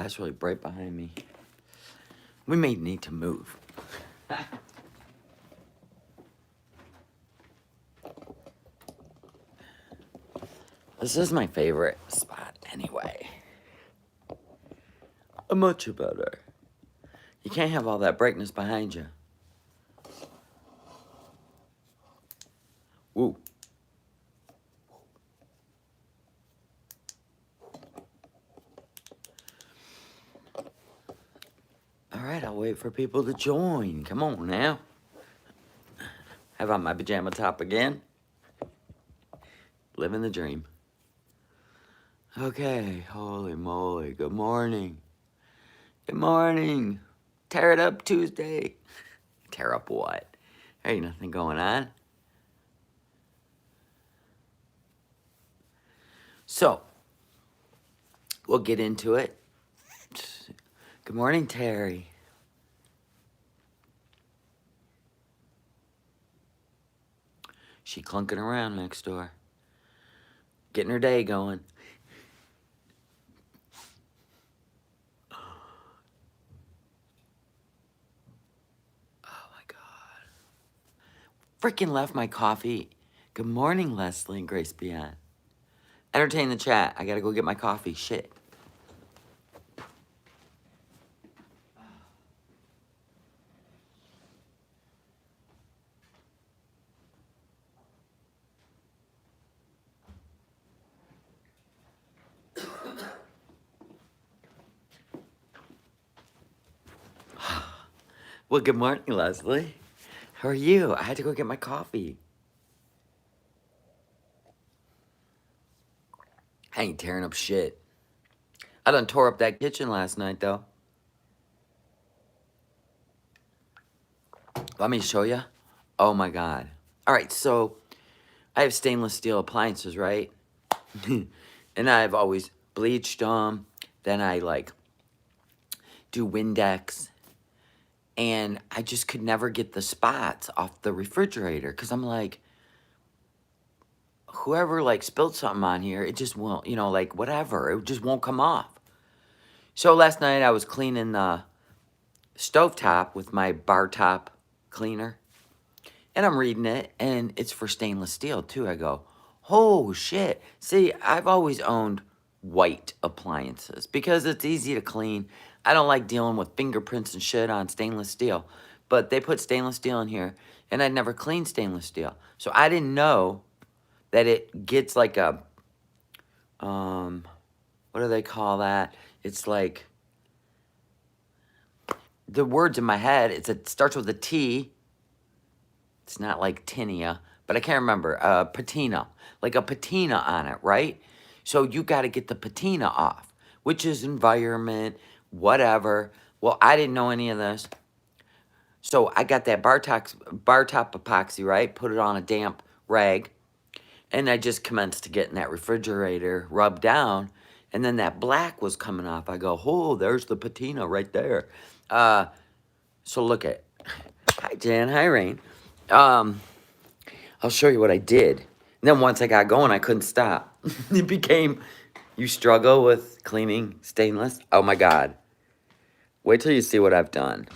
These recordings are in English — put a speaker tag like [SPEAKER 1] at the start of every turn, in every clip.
[SPEAKER 1] it's really bright behind me. We may need to move. This is my favorite spot anyway. Much better. You can't have all that brightness behind you. Woo. All right, I'll wait for people to join. Come on now. Have on my pajama top again. Living the dream. Okay, holy moly, good morning. Good morning. Tear it up Tuesday. Tear up what? There ain't nothing going on. So, we'll get into it. Good morning, Terry. She clunking around next door. Getting her day going. Oh my God. Freaking left my coffee. Good morning, Leslie and Grace Beyond. Entertain the chat. I gotta go get my coffee. Shit. Well, good morning, Leslie. How are you? I had to go get my coffee. I ain't tearing up shit. I done tore up that kitchen last night, though. Let me show you. Oh, my God. All right, so I have stainless steel appliances, right? And I've always bleached them. Then I, like, do Windex. And I just could never get the spots off the refrigerator. Because I'm like, whoever, like, spilled something on here, it just won't, you know, like, whatever. It just won't come off. So last night I was cleaning the stovetop with my bar top cleaner. And I'm reading it, and it's for stainless steel, too. I go, oh, shit. See, I've always owned white appliances because it's easy to clean. I don't like dealing with fingerprints and shit on stainless steel. But they put stainless steel in here, and I'd never cleaned stainless steel. So I didn't know that it gets like a, what do they call that? It's like, the words in my head, it starts with a T. It's not like tinea, but I can't remember. Patina. Like a patina on it, right? So you got to get the patina off, which is environment, whatever. Well, I didn't know any of this. So I got that bar top epoxy, right? Put it on a damp rag. And I just commenced to getting that refrigerator rubbed down. And then that black was coming off. I go, oh, there's the patina right there. So look at, hi Jan, hi Rain. I'll show you what I did. And then once I got going, I couldn't stop. It became, you struggle with cleaning stainless? Oh my God. Wait till you see what I've done.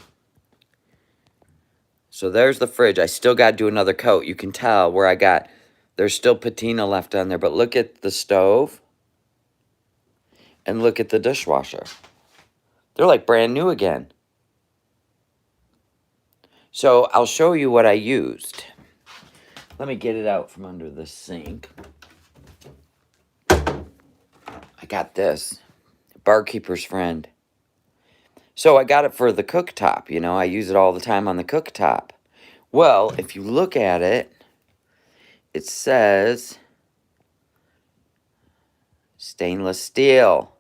[SPEAKER 1] So there's the fridge. I still got to do another coat. You can tell where there's still patina left on there. But look at the stove. And look at the dishwasher. They're like brand new again. So I'll show you what I used. Let me get it out from under the sink. I got this. Barkeeper's friend. So I got it for the cooktop. You know, I use it all the time on the cooktop. Well, if you look at it, it says stainless steel.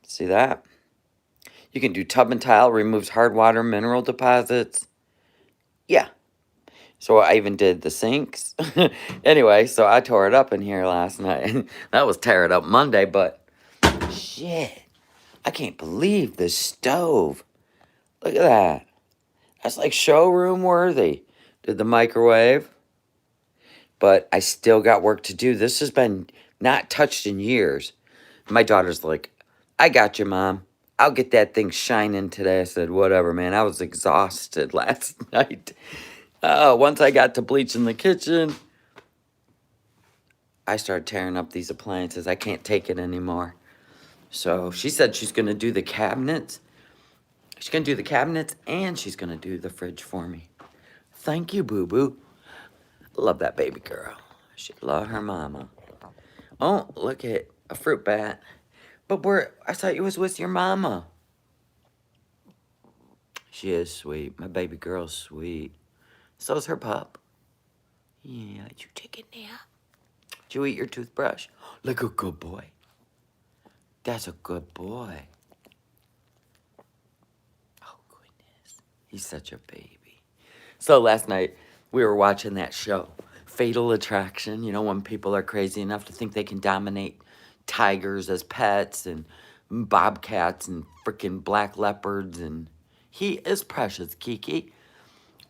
[SPEAKER 1] See that? You can do tub and tile, removes hard water, mineral deposits. Yeah. So I even did the sinks. Anyway, so I tore it up in here last night. That was tear it up Monday, but shit. I can't believe this stove. Look at that. That's like showroom worthy. Did the microwave. But I still got work to do. This has been not touched in years. My daughter's like, I got you, Mom. I'll get that thing shining today. I said, whatever, man. I was exhausted last night. Once I got to bleaching the kitchen, I started tearing up these appliances. I can't take it anymore. So she said she's going to do the cabinets. She's going to do the cabinets and she's going to do the fridge for me. Thank you, boo-boo. Love that baby girl. She love her mama. Oh, look at a fruit bat. But I thought you was with your mama. She is sweet. My baby girl's sweet. So's her pup. Yeah, did you take a nap? Did you eat your toothbrush? Like a good boy. That's a good boy. Oh, goodness. He's such a baby. So last night, we were watching that show, Fatal Attraction. You know, when people are crazy enough to think they can dominate tigers as pets and bobcats and freaking black leopards. And he is precious, Kiki.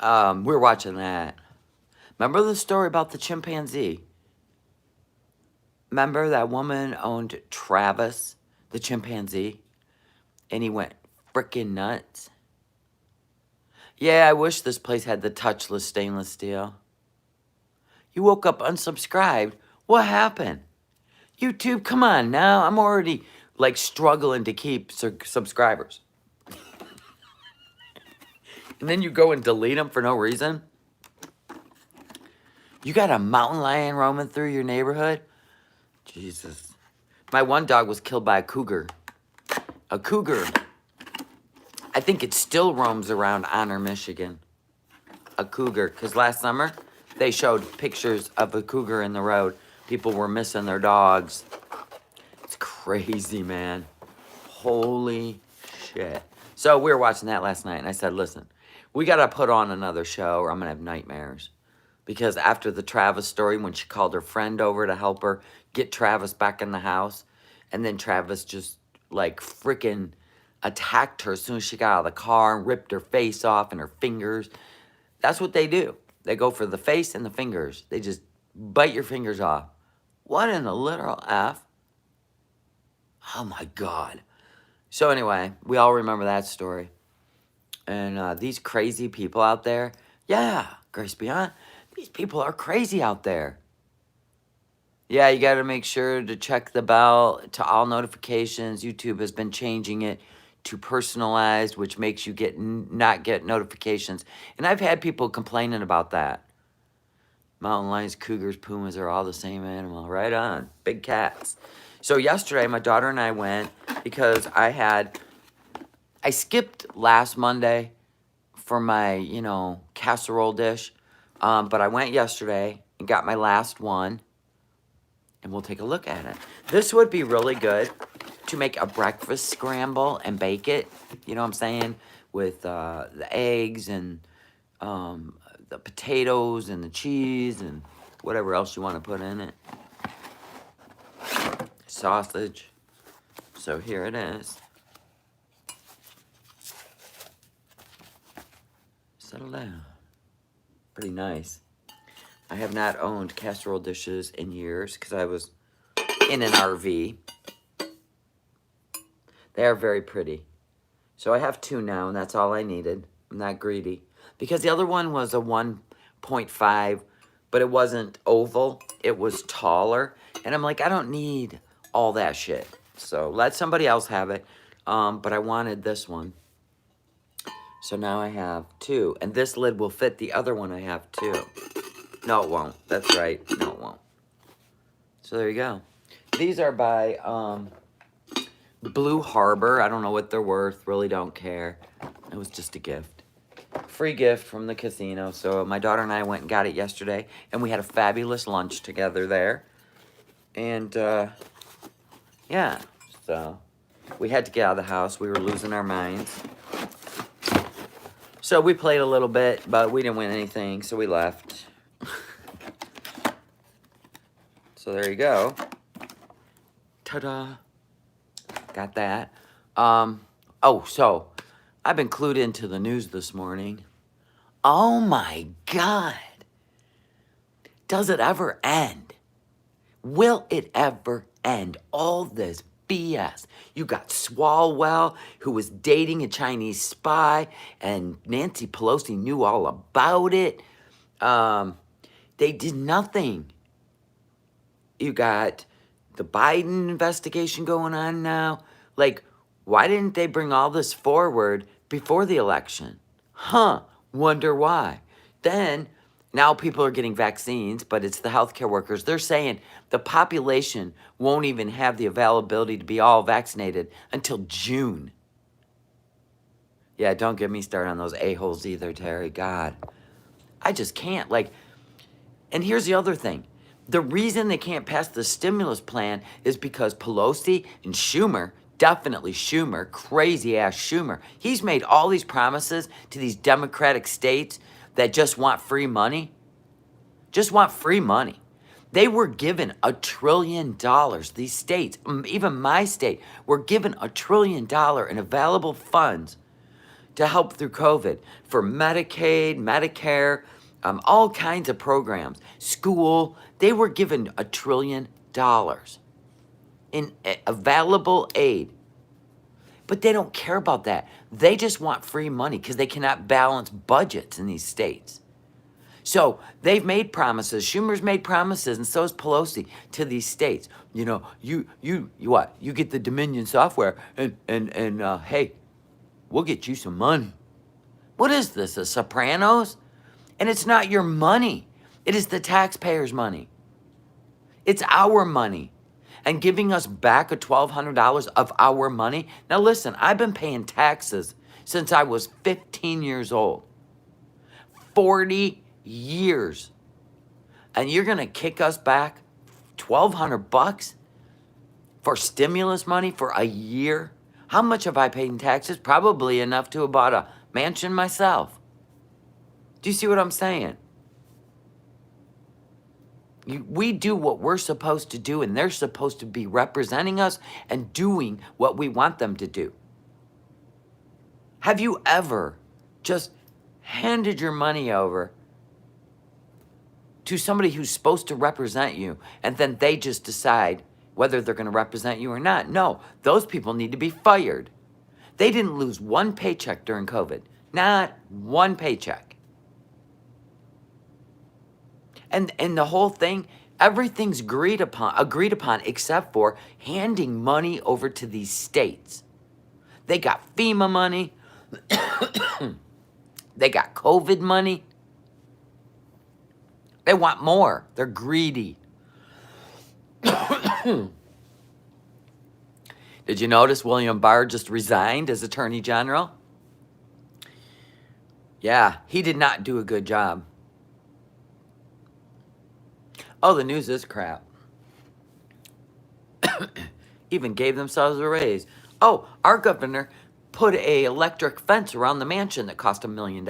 [SPEAKER 1] We were watching that. Remember the story about the chimpanzee? Remember that woman owned Travis, the chimpanzee? And he went freaking nuts. Yeah, I wish this place had the touchless stainless steel. You woke up unsubscribed. What happened? YouTube, come on now. I'm already, like, struggling to keep subscribers. And then you go and delete them for no reason? You got a mountain lion roaming through your neighborhood? Jesus. My one dog was killed by a cougar. A cougar. I think it still roams around Honor, Michigan. A cougar. Because last summer, they showed pictures of a cougar in the road. People were missing their dogs. It's crazy, man. Holy shit. So we were watching that last night, and I said, listen, we got to put on another show or I'm going to have nightmares. Because after the Travis story, when she called her friend over to help her get Travis back in the house, and then Travis just, like, freaking attacked her as soon as she got out of the car and ripped her face off and her fingers. That's what they do. They go for the face and the fingers. They just bite your fingers off. What in the literal F? Oh, my God. So anyway, we all remember that story. And these crazy people out there, yeah, Grace Beyond, these people are crazy out there. Yeah, you got to make sure to check the bell to all notifications. YouTube has been changing it to personalized, which makes you not get notifications. And I've had people complaining about that. Mountain lions, cougars, pumas are all the same animal. Right on. Big cats. So yesterday, my daughter and I went because I skipped last Monday for my, casserole dish. But I went yesterday and got my last one. And we'll take a look at it. This would be really good to make a breakfast scramble and bake it. You know what I'm saying? With the eggs and the potatoes and the cheese and whatever else you want to put in it. Sausage. So here it is. Settle down. Pretty nice. I have not owned casserole dishes in years because I was in an RV. They are very pretty. So I have two now, and that's all I needed. I'm not greedy. Because the other one was a 1.5, but it wasn't oval. It was taller. And I'm like, I don't need all that shit. So let somebody else have it. But I wanted this one. So now I have two. And this lid will fit the other one I have too. No, it won't. That's right. No, it won't. So there you go. These are by Blue Harbor. I don't know what they're worth. Really don't care. It was just a gift. Free gift from the casino. So my daughter and I went and got it yesterday. And we had a fabulous lunch together there. And, yeah. So we had to get out of the house. We were losing our minds. So we played a little bit, but we didn't win anything. So we left. So there you go. Ta-da. Got that. So I've been clued into the news this morning. Oh my God. Does it ever end? Will it ever end? All this BS. You got Swalwell, who was dating a Chinese spy, and Nancy Pelosi knew all about it. They did nothing. You got the Biden investigation going on now. Like, why didn't they bring all this forward before the election? Wonder why. Then, now people are getting vaccines, but it's the healthcare workers. They're saying the population won't even have the availability to be all vaccinated until June. Yeah, don't get me started on those a-holes either, Terry. God, I just can't. Like, and here's the other thing. The reason they can't pass the stimulus plan is because Pelosi and Schumer, definitely Schumer, crazy-ass Schumer, he's made all these promises to these Democratic states that just want free money. Just want free money. They were given $1 trillion. These states, even my state, were given $1 trillion in available funds to help through COVID for Medicaid, Medicare, all kinds of programs. School, they were given $1 trillion in available aid. But they don't care about that. They just want free money because they cannot balance budgets in these states. So they've made promises. Schumer's made promises, and so has Pelosi, to these states. You know, you what? You get the Dominion software, and hey, we'll get you some money. What is this, The Sopranos? And it's not your money. It is the taxpayers' money. It's our money. And giving us back $1,200 of our money. Now listen, I've been paying taxes since I was 15 years old. 40 years. And you're going to kick us back $1,200 for stimulus money for a year? How much have I paid in taxes? Probably enough to have bought a mansion myself. Do you see what I'm saying? We do what we're supposed to do, and they're supposed to be representing us and doing what we want them to do. Have you ever just handed your money over to somebody who's supposed to represent you, and then they just decide whether they're going to represent you or not? No, those people need to be fired. They didn't lose one paycheck during COVID. Not one paycheck. And the whole thing, everything's agreed upon except for handing money over to these states. They got FEMA money. They got COVID money. They want more. They're greedy. Did you notice William Barr just resigned as Attorney General? Yeah, he did not do a good job. Oh, the news is crap. Even gave themselves a raise. Oh, our governor put a electric fence around the mansion that cost $1 million.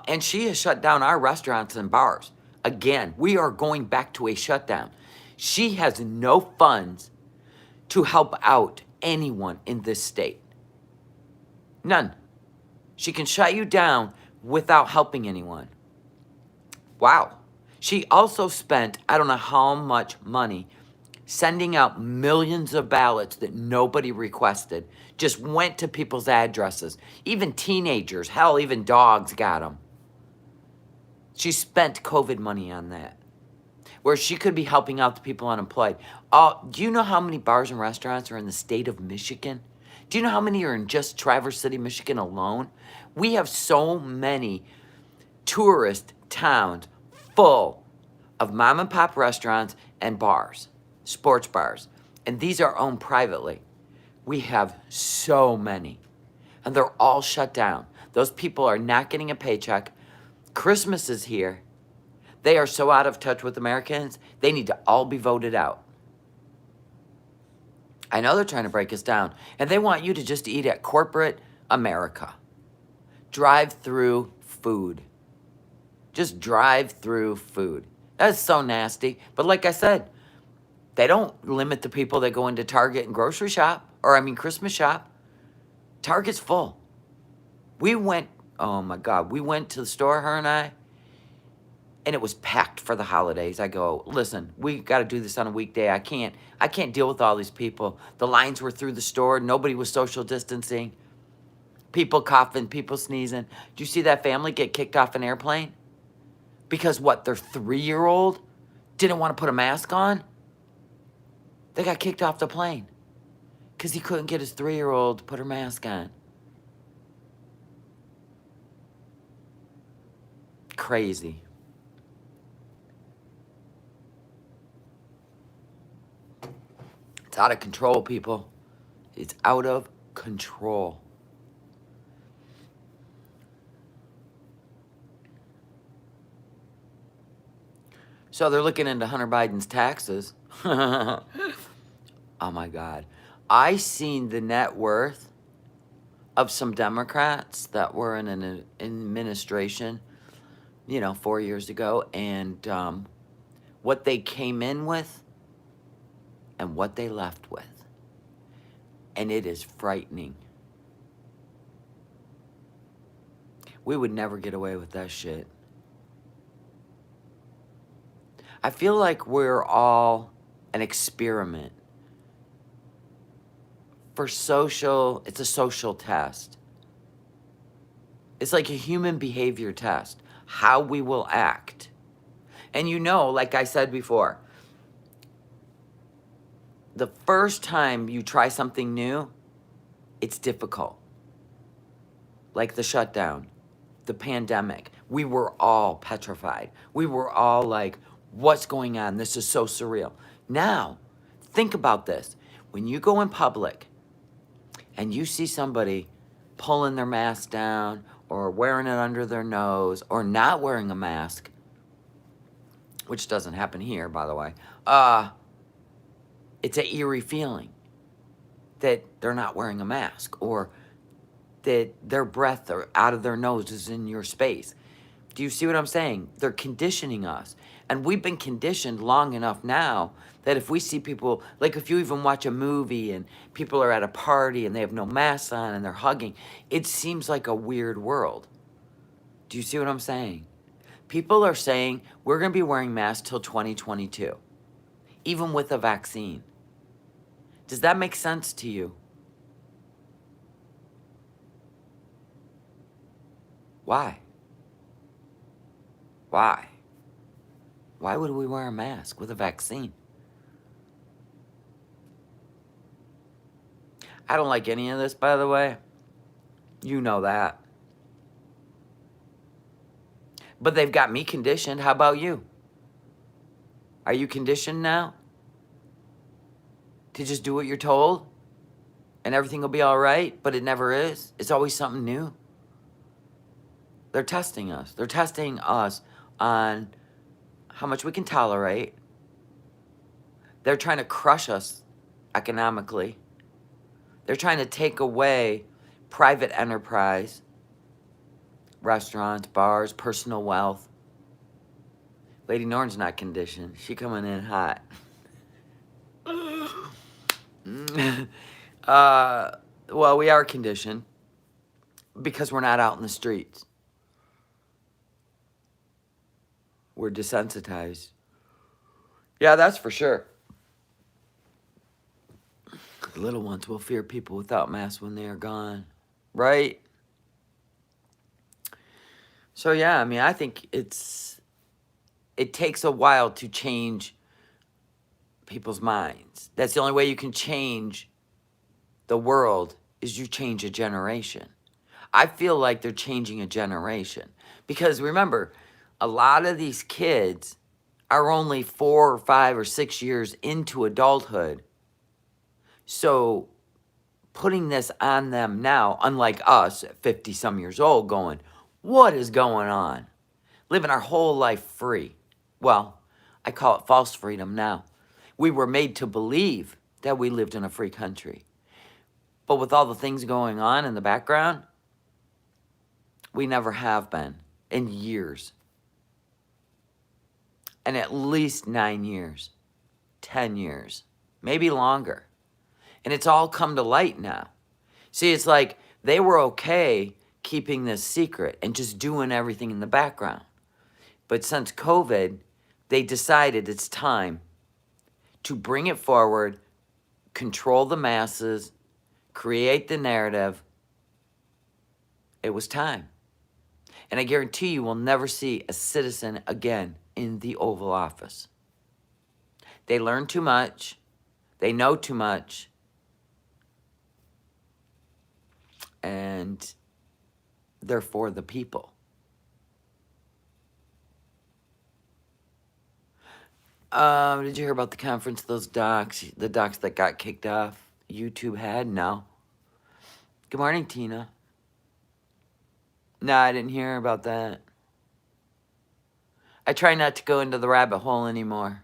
[SPEAKER 1] And she has shut down our restaurants and bars. Again, we are going back to a shutdown. She has no funds to help out anyone in this state. None. She can shut you down without helping anyone. Wow. She also spent, I don't know how much money, sending out millions of ballots that nobody requested. Just went to people's addresses. Even teenagers, hell, even dogs got them. She spent COVID money on that, where she could be helping out the people unemployed. Do you know how many bars and restaurants are in the state of Michigan? Do you know how many are in just Traverse City, Michigan alone? We have so many tourist towns full of mom and pop restaurants and bars, sports bars, and these are owned privately. We have so many, and they're all shut down. Those people are not getting a paycheck. Christmas is here. They are so out of touch with Americans, they need to all be voted out. I know they're trying to break us down, and they want you to just eat at corporate America. Drive-through food. Just drive-through food. That's so nasty. But like I said, they don't limit the people that go into Target and grocery shop, Christmas shop. Target's full. We went, oh my God, we went to the store, her and I. and it was packed for the holidays. I go, listen, we got to do this on a weekday. I can't deal with all these people. The lines were through the store. Nobody was social distancing. People coughing, people sneezing. Do you see that family get kicked off an airplane? Because what, their 3-year-old didn't want to put a mask on? They got kicked off the plane because he couldn't get his 3-year-old to put her mask on. Crazy. It's out of control, people. It's out of control. So they're looking into Hunter Biden's taxes. Oh my God. I seen the net worth of some Democrats that were in an administration, 4 years ago, and what they came in with and what they left with. And it is frightening. We would never get away with that shit. I feel like we're all an experiment for social, it's a social test. It's like a human behavior test, how we will act. And like I said before, the first time you try something new, it's difficult. Like the shutdown, the pandemic. We were all petrified. We were all like, what's going on? This is so surreal. Now, think about this. When you go in public and you see somebody pulling their mask down or wearing it under their nose or not wearing a mask, which doesn't happen here, by the way, it's an eerie feeling that they're not wearing a mask or that their breath or out of their nose is in your space. Do you see what I'm saying? They're conditioning us. And we've been conditioned long enough now that if we see people, like if you even watch a movie and people are at a party and they have no masks on and they're hugging, it seems like a weird world. Do you see what I'm saying? People are saying we're going to be wearing masks till 2022, even with a vaccine. Does that make sense to you? Why? Why? Why would we wear a mask with a vaccine? I don't like any of this, by the way. You know that. But they've got me conditioned. How about you? Are you conditioned now to just do what you're told and everything will be all right? But it never is. It's always something new. They're testing us. They're testing us on how much we can tolerate. They're trying to crush us economically. They're trying to take away private enterprise, restaurants, bars, personal wealth. Lady Norn's not conditioned. She coming in hot. Well, we are conditioned because we're not out in the streets. We're desensitized. Yeah, that's for sure. The little ones will fear people without masks when they are gone. Right? So, yeah, I mean, I think it takes a while to change people's minds. That's the only way you can change the world is you change a generation. I feel like they're changing a generation. Because remember, a lot of these kids are only 4 or 5 or 6 years into adulthood. So putting this on them now, unlike us at 50 some years old going, what is going on? Living our whole life free. Well, I call it false freedom now. We were made to believe that we lived in a free country. But with all the things going on in the background, we never have been in years. And at least 9 years, 10 years, maybe longer. And it's all come to light now. See, it's like they were okay keeping this secret and just doing everything in the background. But since COVID, they decided it's time to bring it forward, control the masses, create the narrative. It was time. And I guarantee you will never see a citizen again in the Oval Office. They learn too much. They know too much. And they're for the people. Did you hear about the conference, those docs, the docs that got kicked off? YouTube had? No. Good morning, Tina. No, I didn't hear about that. I try not to go into the rabbit hole anymore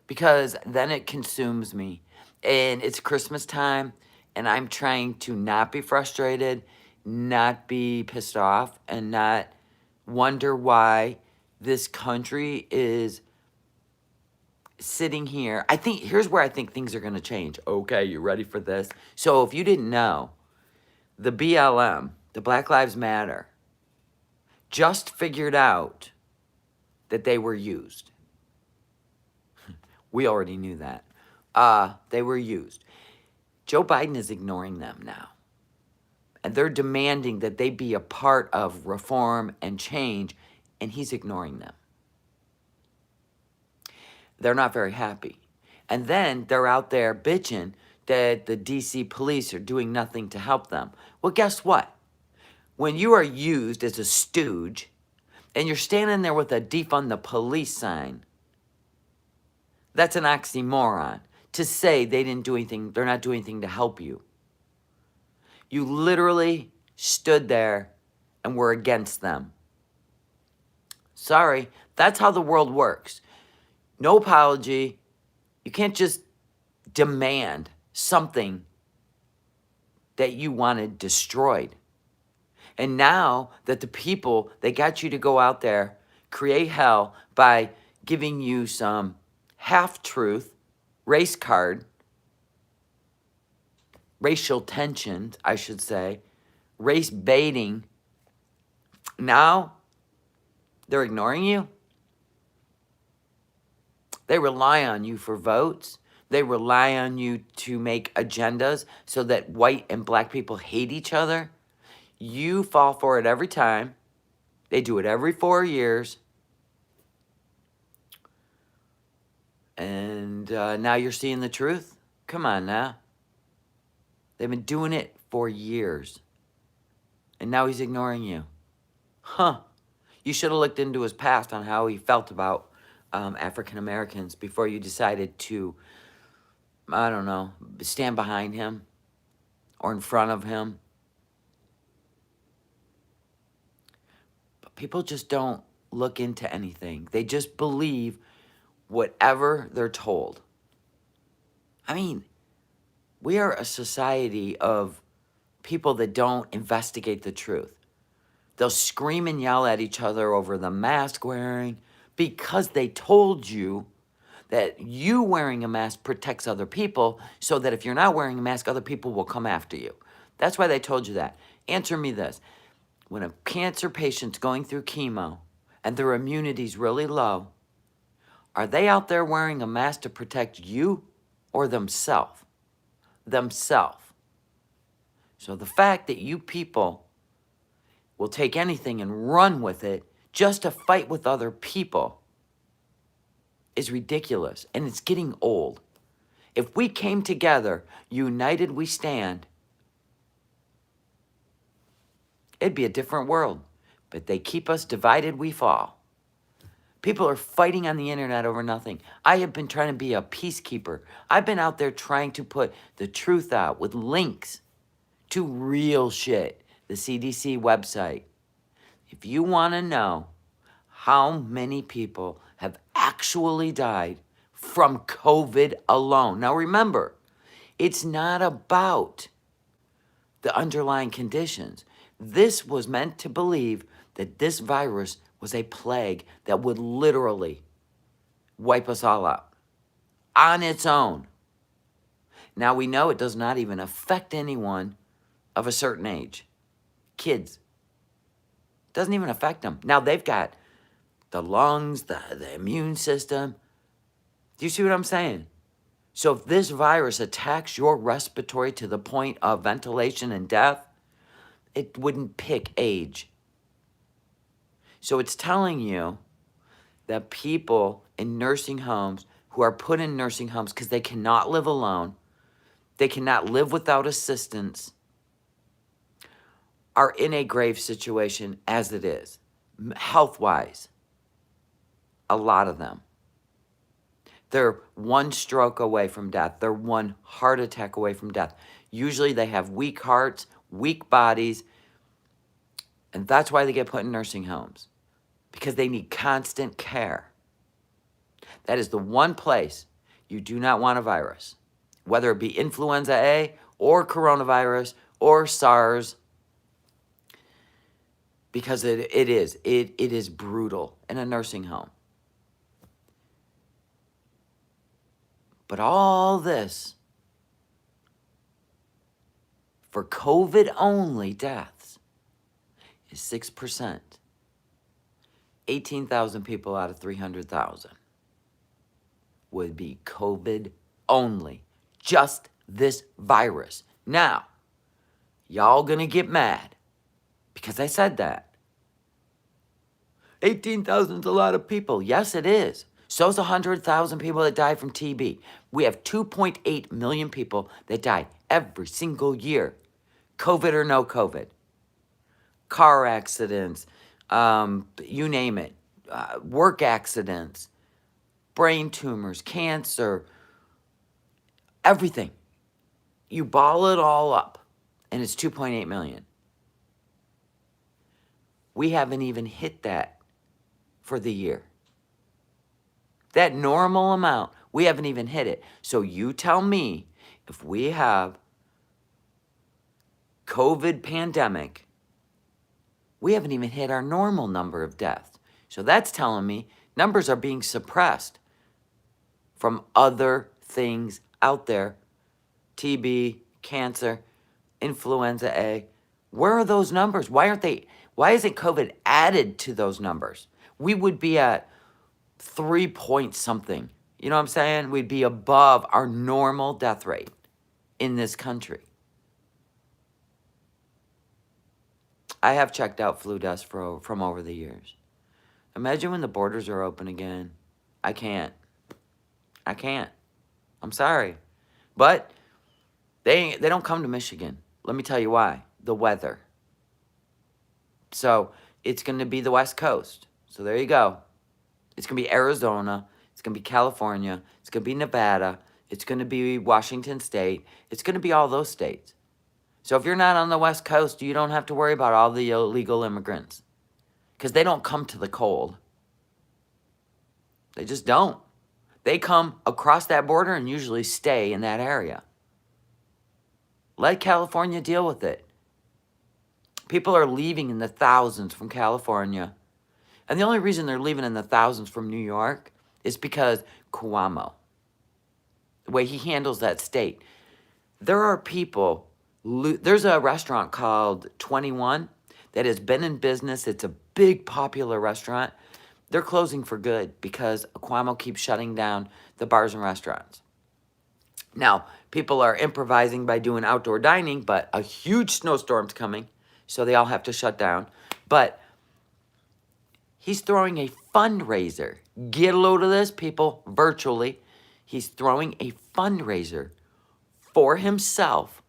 [SPEAKER 1] because then it consumes me. And it's Christmas time, and I'm trying to not be frustrated, not be pissed off, and not wonder why this country is sitting here. Here's where I think things are going to change. Okay, you ready for this? So if you didn't know, the BLM, the Black Lives Matter, just figured out that they were used. We already knew that. They were used. Joe Biden is ignoring them now. And they're demanding that they be a part of reform and change, and he's ignoring them. They're not very happy. And then they're out there bitching that the DC police are doing nothing to help them. Well, guess what? When you are used as a stooge and you're standing there with a defund the police sign, that's an oxymoron to say they didn't do anything, they're not doing anything to help you. You literally stood there and were against them. Sorry, that's how the world works. No apology. You can't just demand something that you wanted destroyed. And now that the people, they got you to go out there, create hell by giving you some half-truth, race card, racial tension, I should say, race baiting. Now they're ignoring you. They rely on you for votes. They rely on you to make agendas so that white and black people hate each other. You fall for it every time. They do it every 4 years. And now you're seeing the truth? Come on now. They've been doing it for years. And now he's ignoring you. Huh. You should have looked into his past on how he felt about African Americans before you decided to, I don't know, stand behind him or in front of him. But people just don't look into anything. They just believe whatever they're told. I mean, we are a society of people that don't investigate the truth. They'll scream and yell at each other over the mask wearing because they told you that you wearing a mask protects other people, so that if you're not wearing a mask, other people will come after you. That's why they told you that. Answer me this. When a cancer patient's going through chemo and their immunity's really low, are they out there wearing a mask to protect you or themselves? Themselves. So the fact that you people will take anything and run with it just to fight with other people is ridiculous, and it's getting old. If we came together, united we stand, it'd be a different world. But they keep us divided, we fall. People are fighting on the internet over nothing. I have been trying to be a peacekeeper. I've been out there trying to put the truth out with links to real shit, the CDC website. If you want to know how many people have actually died from COVID alone. Now remember, it's not about the underlying conditions. This was meant to believe that this virus was a plague that would literally wipe us all out on its own. Now we know it does not even affect anyone of a certain age. Kids. Doesn't even affect them. Now they've got the lungs, the immune system. Do you see what I'm saying? So if this virus attacks your respiratory to the point of ventilation and death, it wouldn't pick age. So it's telling you that people in nursing homes who are put in nursing homes because they cannot live alone, they cannot live without assistance, are in a grave situation as it is, health-wise. A lot of them. They're one stroke away from death. They're one heart attack away from death. Usually they have weak hearts, weak bodies, and that's why they get put in nursing homes, because they need constant care. That is the one place you do not want a virus, whether it be influenza A or coronavirus or SARS, because it is brutal in a nursing home. But all this for COVID-only deaths is 6%. 18,000 people out of 300,000 would be COVID only. Just this virus. Now, y'all gonna get mad because I said that. 18,000 is a lot of people. Yes, it is. So's 100,000 people that die from TB. We have 2.8 million people that die every single year. COVID or no COVID. Car accidents, you name it. Work accidents, brain tumors, cancer, everything. You ball it all up, and it's 2.8 million. We haven't even hit that for the year. That normal amount, we haven't even hit it. So you tell me, if we have COVID pandemic, we haven't even hit our normal number of deaths. So that's telling me numbers are being suppressed from other things out there. TB, cancer, influenza A. Where are those numbers? Why isn't COVID added to those numbers? We would be at 3 point something. You know what I'm saying? We'd be above our normal death rate in this country. I have checked out flu deaths from over the years. Imagine when the borders are open again. I can't. I'm sorry. But they don't come to Michigan. Let me tell you why. The weather. So it's going to be the West Coast. So there you go. It's going to be Arizona. It's going to be California. It's going to be Nevada. It's going to be Washington State. It's going to be all those states. So if you're not on the West Coast, you don't have to worry about all the illegal immigrants. Because they don't come to the cold. They just don't. They come across that border and usually stay in that area. Let California deal with it. People are leaving in the thousands from California. And the only reason they're leaving in the thousands from New York is because Cuomo, the way he handles that state. There are people, there's a restaurant called 21 that has been in business. It's a big popular restaurant. They're closing for good because Cuomo keeps shutting down the bars and restaurants. Now, people are improvising by doing outdoor dining, but a huge snowstorm's coming, so they all have to shut down. But he's throwing a fundraiser. Get a load of this, people, virtually. He's throwing a fundraiser for himself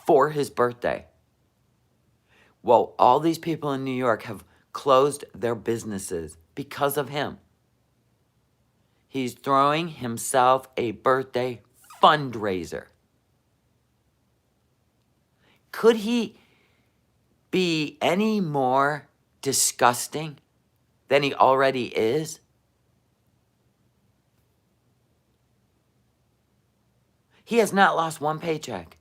[SPEAKER 1] for his birthday. Well, all these people in New York have closed their businesses because of him. He's throwing himself a birthday fundraiser. Could he be any more disgusting than he already is? He has not lost one paycheck.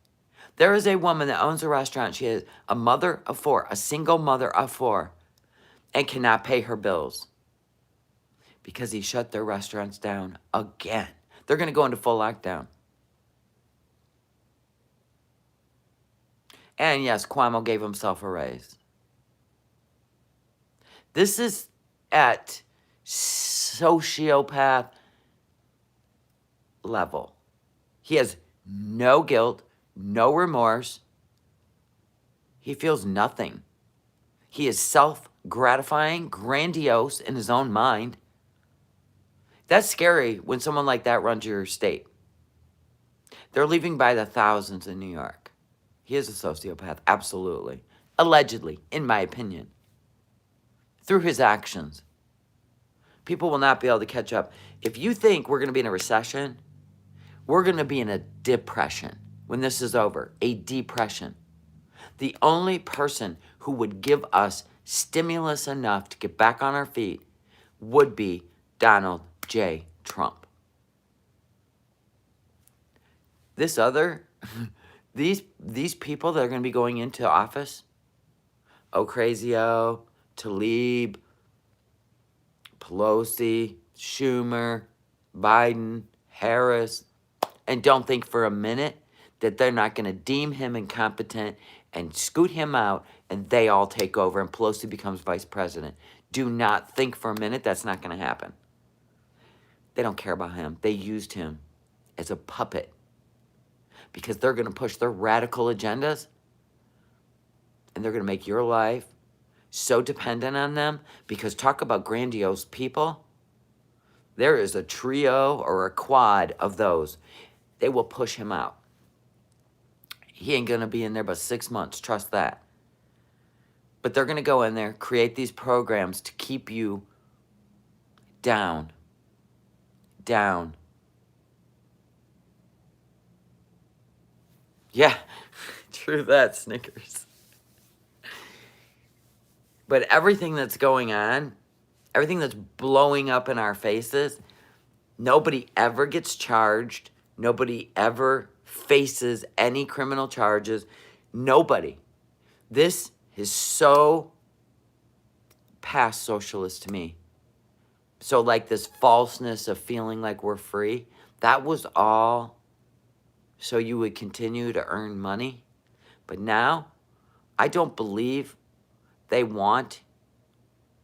[SPEAKER 1] There is a woman that owns a restaurant. She is a mother of four, a single mother of four, and cannot pay her bills because he shut their restaurants down again. They're going to go into full lockdown. And yes, Cuomo gave himself a raise. This is at sociopath level. He has no guilt, no remorse. He feels nothing. He is self-gratifying, grandiose in his own mind. That's scary when someone like that runs your state. They're leaving by the thousands in New York. He is a sociopath, absolutely. Allegedly, in my opinion. Through his actions. People will not be able to catch up. If you think we're going to be in a recession, we're going to be in a depression when this is over. A depression. The only person who would give us stimulus enough to get back on our feet would be Donald J. Trump. This other, these people that are going to be going into office, Ocasio, Tlaib, Pelosi, Schumer, Biden, Harris, and don't think for a minute that they're not going to deem him incompetent and scoot him out and they all take over and Pelosi becomes vice president. Do not think for a minute that's not going to happen. They don't care about him. They used him as a puppet because they're going to push their radical agendas and they're going to make your life so dependent on them because talk about grandiose people. There is a trio or a quad of those. They will push him out. He ain't going to be in there but 6 months. Trust that. But they're going to go in there, create these programs to keep you down. Down. Yeah, true that, Snickers. But everything that's going on, everything that's blowing up in our faces, nobody ever gets charged. Nobody ever faces any criminal charges. Nobody. This is so past socialist to me. So like this falseness of feeling like we're free, that was all so you would continue to earn money. But now, I don't believe they want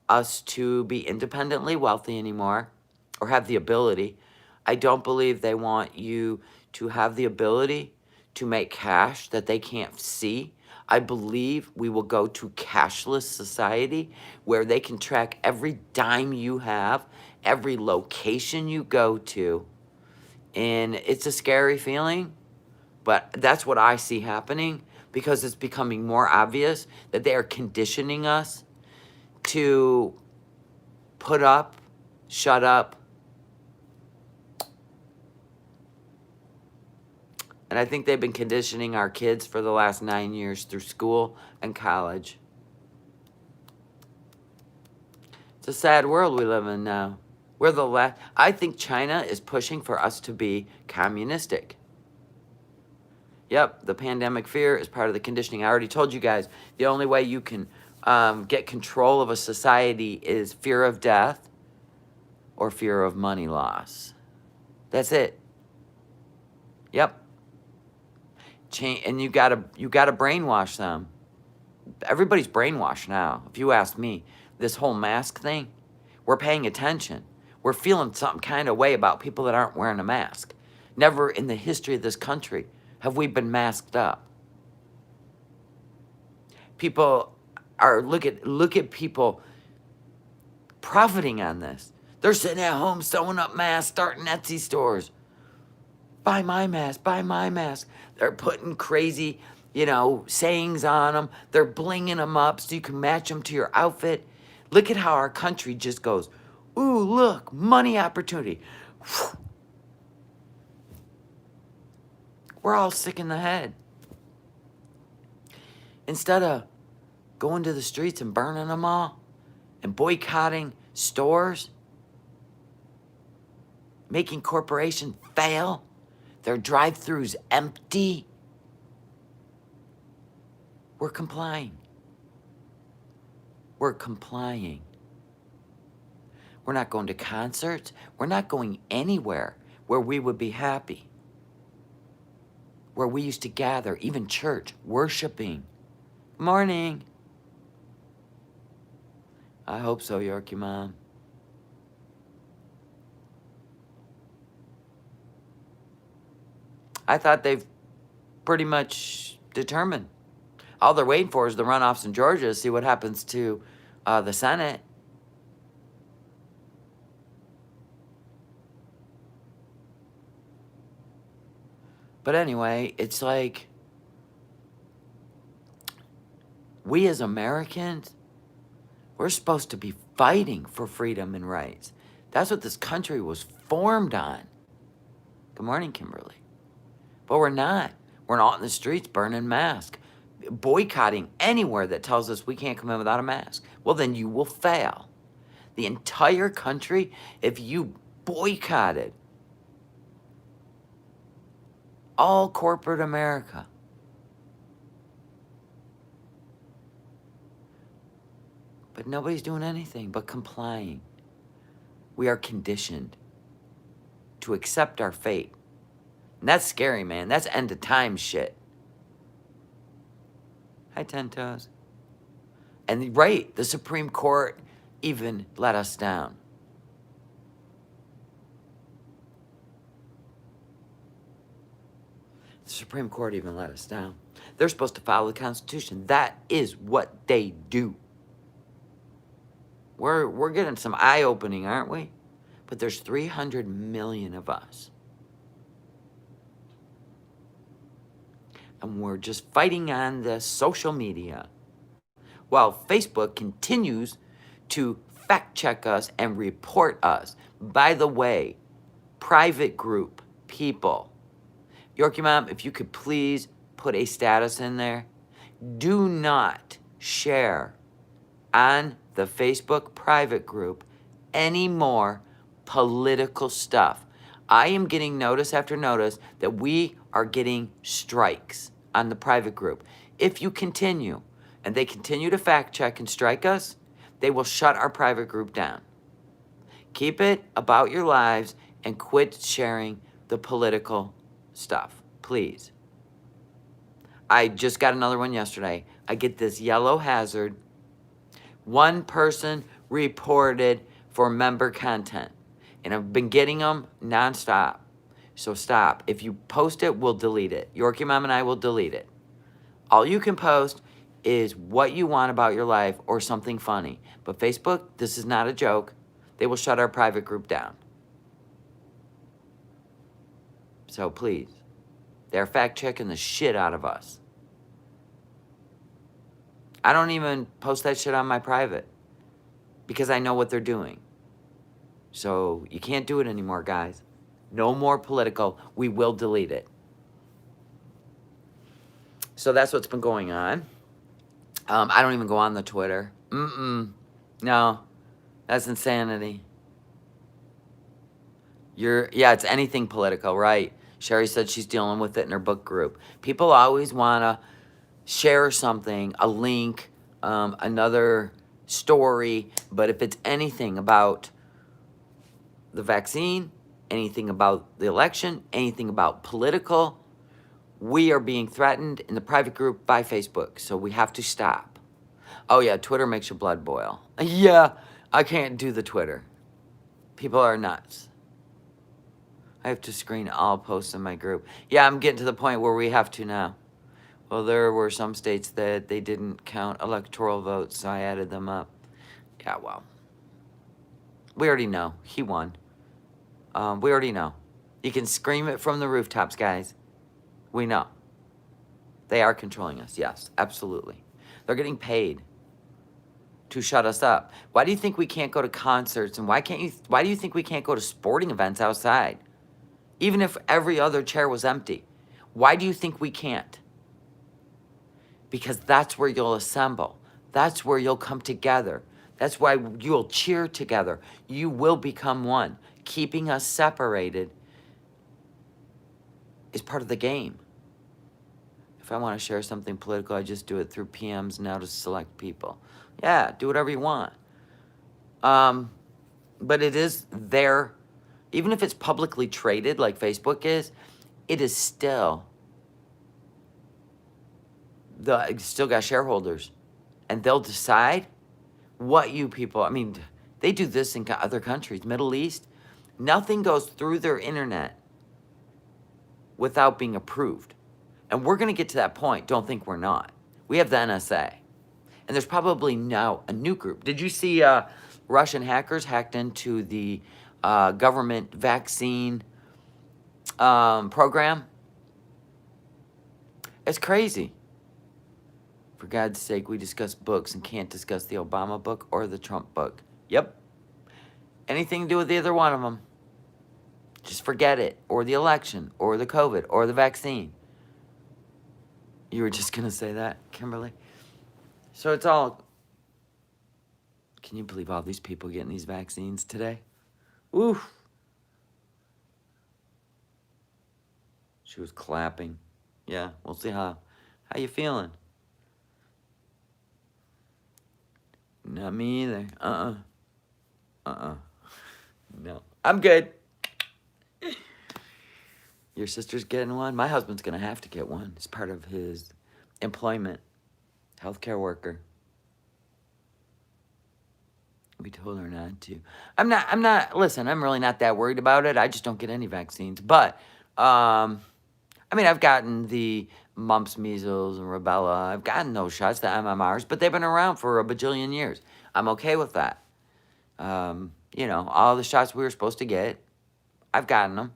[SPEAKER 1] us to be independently wealthy anymore or have the ability. I don't believe they want you to have the ability to make cash that they can't see. I believe we will go to cashless society where they can track every dime you have, every location you go to. And it's a scary feeling, but that's what I see happening because it's becoming more obvious that they are conditioning us to put up, shut up. And I think they've been conditioning our kids for the last 9 years through school and college. It's a sad world we live in now. We're the last. I think China is pushing for us to be communistic. Yep, the pandemic fear is part of the conditioning. I already told you guys, the only way you can get control of a society is fear of death or fear of money loss. That's it. Yep. And you gotta brainwash them. Everybody's brainwashed now. If you ask me, this whole mask thing, we're paying attention. We're feeling some kind of way about people that aren't wearing a mask. Never in the history of this country have we been masked up. People are, look at people profiting on this. They're sitting at home sewing up masks, starting Etsy stores. Buy my mask, buy my mask. They're putting crazy, sayings on them. They're blinging them up so you can match them to your outfit. Look at how our country just goes, ooh, look, money opportunity. We're all sick in the head. Instead of going to the streets and burning them all and boycotting stores, making corporations fail, their drive-thrus empty, we're complying. We're complying. We're not going to concerts. We're not going anywhere where we would be happy. Where we used to gather, even church, worshiping. Morning. I hope so, Yorkie Mom. I thought they've pretty much determined. All they're waiting for is the runoffs in Georgia to see what happens to the Senate. But anyway, it's like, we as Americans, we're supposed to be fighting for freedom and rights. That's what this country was formed on. Good morning, Kimberly. But we're not. We're out in the streets burning masks, boycotting anywhere that tells us we can't come in without a mask. Well, then you will fail. The entire country, if you boycotted all corporate America, but nobody's doing anything but complying. We are conditioned to accept our fate. And that's scary, man. That's end of time shit. Hi, Ten Toes. And right, the Supreme Court even let us down. The Supreme Court even let us down. They're supposed to follow the Constitution. That is what they do. We're getting some eye-opening, aren't we? But there's 300 million of us. And we're just fighting on the social media, while Facebook continues to fact-check us and report us. By the way, private group people, Yorkie Mom, if you could please put a status in there. Do not share on the Facebook private group any more political stuff. I am getting notice after notice that we are getting strikes on the private group. If you continue, and they continue to fact check and strike us, they will shut our private group down. Keep it about your lives and quit sharing the political stuff, please. I just got another one yesterday. I get this yellow hazard. One person reported for member content, and I've been getting them nonstop. So stop. If you post it, we'll delete it. Yorkie Mom and I will delete it. All you can post is what you want about your life or something funny. But Facebook, this is not a joke. They will shut our private group down. So please, they're fact-checking the shit out of us. I don't even post that shit on my private because I know what they're doing. So you can't do it anymore, guys. No more political. We will delete it. So that's what's been going on. I don't even go on the Twitter. No, that's insanity. Yeah, it's anything political, right? Sherry said she's dealing with it in her book group. People always want to share something, a link, another story, but if it's anything about the vaccine, anything about the election, anything about political, we are being threatened in the private group by Facebook, so we have to stop. Oh yeah, Twitter makes your blood boil. Yeah, I can't do the Twitter. People are nuts. I have to screen all posts in my group. Yeah, I'm getting to the point where we have to now. Well, there were some states that they didn't count electoral votes, so I added them up. Yeah, well, we already know. He won. We already know. You can scream it from the rooftops, guys. We know. They are controlling us. Yes, absolutely. They're getting paid to shut us up. Why do you think we can't go to concerts, and why do you think we can't go to sporting events outside? Even if every other chair was empty. Why do you think we can't? Because that's where you'll assemble. That's where you'll come together. That's why you'll cheer together. You will become one. Keeping us separated is part of the game. If I want to share something political, I just do it through PMs now to select people. Yeah, do whatever you want. But it is there, even if it's publicly traded like Facebook is, it is still, it's still got shareholders. And they'll decide what you people, I mean, they do this in other countries, Middle East. Nothing goes through their internet without being approved. And we're going to get to that point. Don't think we're not. We have the NSA. And there's probably now a new group. Did you see Russian hackers hacked into the government vaccine program? It's crazy. For God's sake, we discuss books and can't discuss the Obama book or the Trump book. Yep. Anything to do with either one of them. Just forget it. Or the election, or the COVID, or the vaccine. You were just going to say that, Kimberly? So it's all... Can you believe all these people getting these vaccines today? Oof. She was clapping. Yeah, we'll see how you feeling. Not me either. No. I'm good. Your sister's getting one? My husband's going to have to get one. It's part of his employment. Healthcare worker. We told her not to. Listen, I'm really not that worried about it. I just don't get any vaccines. But, I mean, I've gotten the mumps, measles, and rubella. I've gotten those shots, the MMRs, but they've been around for a bajillion years. I'm okay with that. You know, all the shots we were supposed to get, I've gotten them.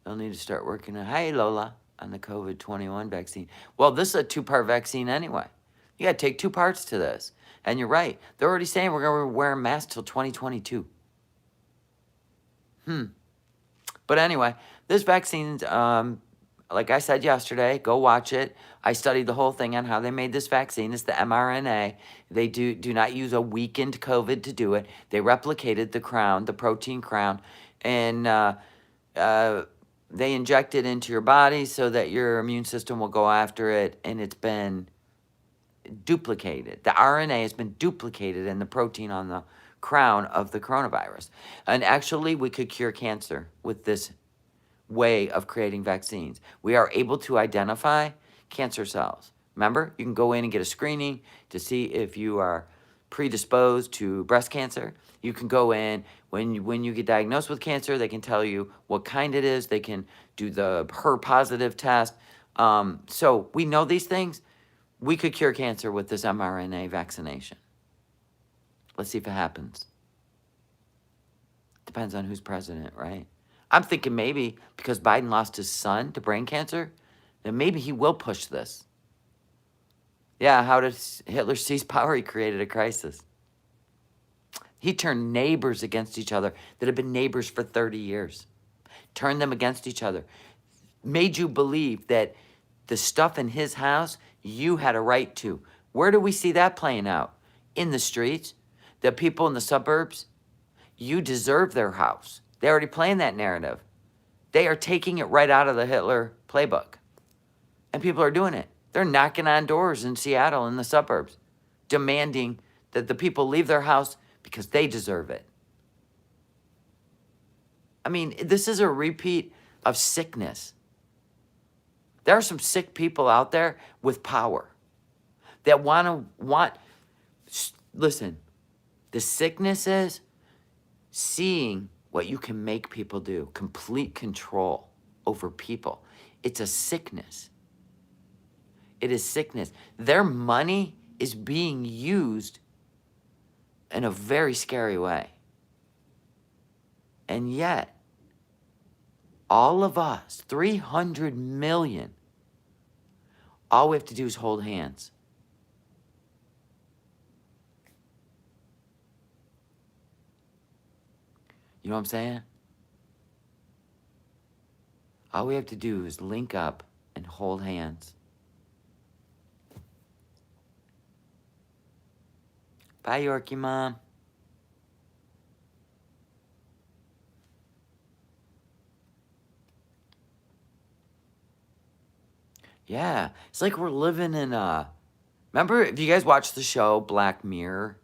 [SPEAKER 1] They'll need to start working on, hey, Lola, on the COVID-21 vaccine. Well, this is a 2-part vaccine anyway. You got to take 2 parts to this. And you're right. They're already saying we're going to wear masks till 2022. But anyway, this vaccine's, like I said yesterday, go watch it. I studied the whole thing on how they made this vaccine. It's the mRNA. They do not use a weakened COVID to do it. They replicated the crown, the protein crown, and they inject it into your body so that your immune system will go after it, and it's been duplicated. The RNA has been duplicated in the protein on the crown of the coronavirus. And actually, we could cure cancer with this way of creating vaccines. We are able to identify cancer cells. Remember, you can go in and get a screening to see if you are predisposed to breast cancer. You can go in when you get diagnosed with cancer, they can tell you what kind it is. They can do the HER-positive test. So we know these things. We could cure cancer with this mRNA vaccination. Let's see if it happens. Depends on who's president, right? I'm thinking maybe because Biden lost his son to brain cancer, then maybe he will push this. Yeah, how did Hitler seize power? He created a crisis. He turned neighbors against each other that had been neighbors for 30 years. Turned them against each other. Made you believe that the stuff in his house, you had a right to. Where do we see that playing out? In the streets. The people in the suburbs, you deserve their house. They're already playing that narrative. They are taking it right out of the Hitler playbook. And people are doing it. They're knocking on doors in Seattle in the suburbs, demanding that the people leave their house because they deserve it. I mean, this is a repeat of sickness. There are some sick people out there with power that listen, the sickness is seeing what you can make people do, complete control over people. It's a sickness. It is sickness. Their money is being used in a very scary way. And yet, all of us, 300 million, all we have to do is hold hands. You know what I'm saying? All we have to do is link up and hold hands. Bye, Yorkie Mom. Yeah, it's like we're living in a... Remember, if you guys watched the show Black Mirror?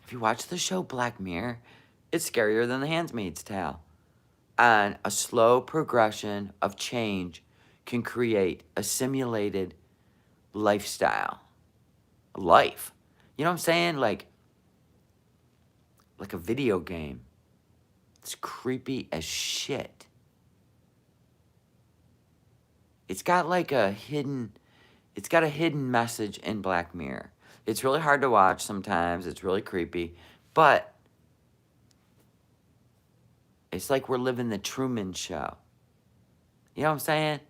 [SPEAKER 1] If you watch the show Black Mirror, it's scarier than The Handmaid's Tale. And a slow progression of change can create a simulated lifestyle. Life. You know what I'm saying? Like a video game. It's creepy as shit. It's got like a hidden message in Black Mirror. It's really hard to watch sometimes. It's really creepy. But it's like we're living the Truman Show. You know what I'm saying?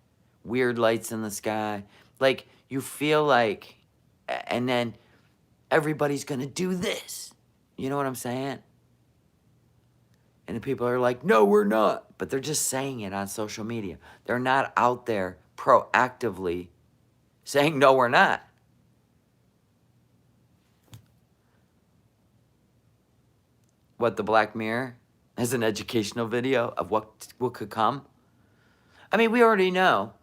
[SPEAKER 1] Weird lights in the sky. Like, you feel like, and then everybody's going to do this. You know what I'm saying? And the people are like, no, we're not. But they're just saying it on social media. They're not out there proactively saying, no, we're not. What, the Black Mirror as an educational video of what could come? I mean, we already know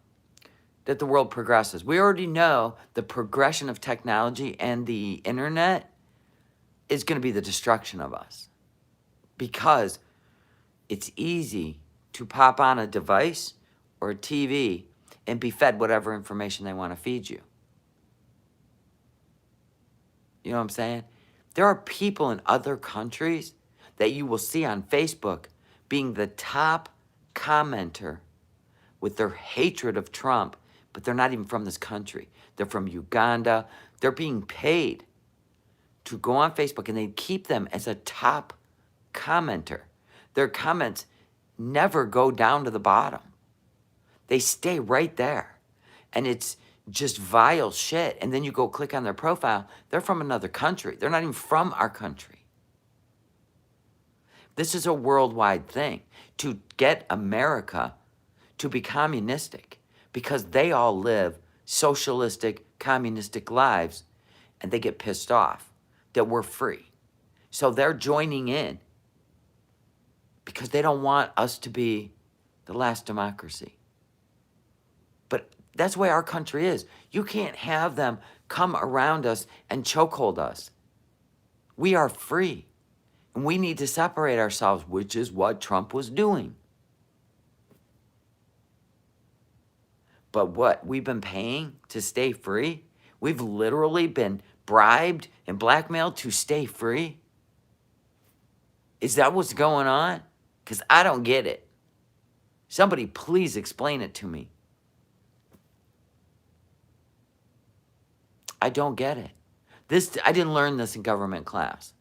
[SPEAKER 1] that the world progresses. We already know the progression of technology and the internet is going to be the destruction of us. Because it's easy to pop on a device or a TV and be fed whatever information they want to feed you. You know what I'm saying? There are people in other countries that you will see on Facebook being the top commenter with their hatred of Trump, but they're not even from this country. They're from Uganda. They're being paid to go on Facebook, and they keep them as a top commenter. Their comments never go down to the bottom. They stay right there. And it's just vile shit. And then you go click on their profile. They're from another country. They're not even from our country. This is a worldwide thing to get America to be communistic, because they all live socialistic, communistic lives, and they get pissed off that we're free. So they're joining in because they don't want us to be the last democracy. But that's the way our country is. You can't have them come around us and chokehold us. We are free, and we need to separate ourselves, which is what Trump was doing. But what we've been paying to stay free, we've literally been bribed and blackmailed to stay free. Is that what's going on? Because I don't get it. Somebody please explain it to me. I don't get it. I didn't learn this in government class.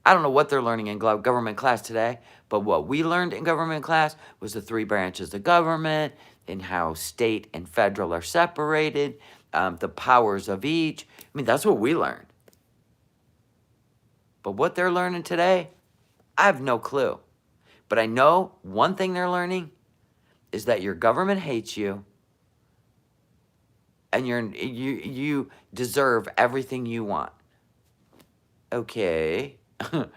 [SPEAKER 1] I don't know what they're learning in government class today, but what we learned in government class was the 3 branches of government and how state and federal are separated, the powers of each. I mean, that's what we learned. But what they're learning today, I have no clue. But I know one thing they're learning is that your government hates you, and you deserve everything you want. Okay. Well,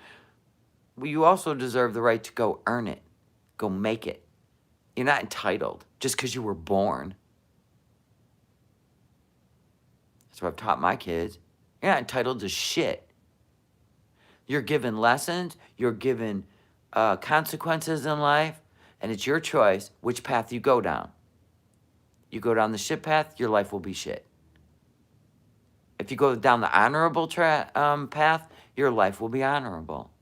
[SPEAKER 1] you also deserve the right to go earn it. Go make it. You're not entitled just because you were born. That's what I've taught my kids. You're not entitled to shit. You're given lessons. You're given consequences in life. And it's your choice which path you go down. You go down the shit path, your life will be shit. If you go down the honorable path, your life will be honorable.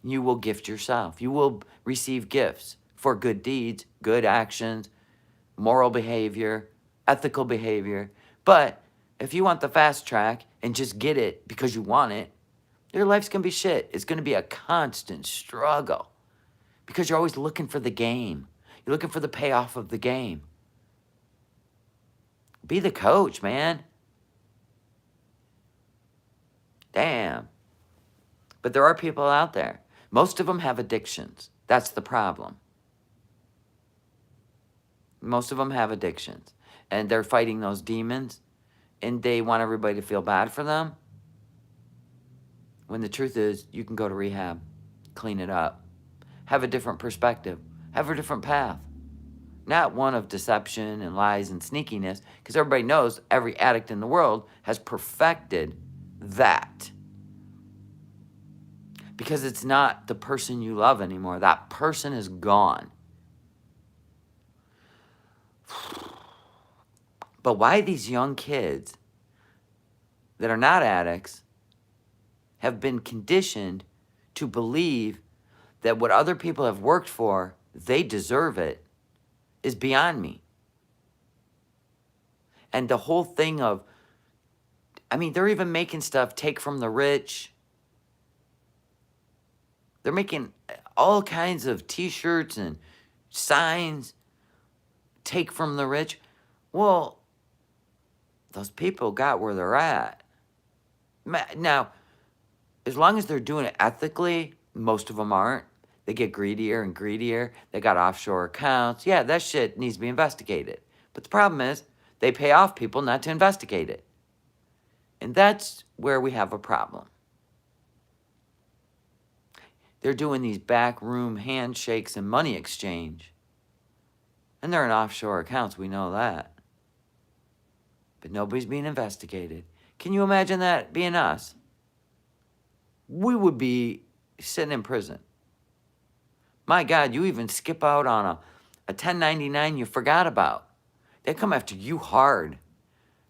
[SPEAKER 1] You will gift yourself. You will receive gifts for good deeds, good actions, moral behavior, ethical behavior. But if you want the fast track and just get it because you want it, your life's going to be shit. It's going to be a constant struggle because you're always looking for the game. You're looking for the payoff of the game. Be the coach, man. Damn. But there are people out there. Most of them have addictions. That's the problem. Most of them have addictions. And they're fighting those demons. And they want everybody to feel bad for them. When the truth is, you can go to rehab. Clean it up. Have a different perspective. Have a different path. Not one of deception and lies and sneakiness. Because everybody knows every addict in the world has perfected that. Because it's not the person you love anymore. That person is gone. But why these young kids that are not addicts have been conditioned to believe that what other people have worked for, they deserve it, is beyond me. And the whole thing of, I mean, they're even making stuff, take from the rich. They're making all kinds of t-shirts and signs, take from the rich. Well, those people got where they're at. Now, as long as they're doing it ethically, most of them aren't. They get greedier and greedier. They got offshore accounts. Yeah, that shit needs to be investigated. But the problem is, they pay off people not to investigate it. And that's where we have a problem. They're doing these backroom handshakes and money exchange. And they're in offshore accounts, we know that. But nobody's being investigated. Can you imagine that being us? We would be sitting in prison. My God, you even skip out on a 1099 you forgot about. They come after you hard.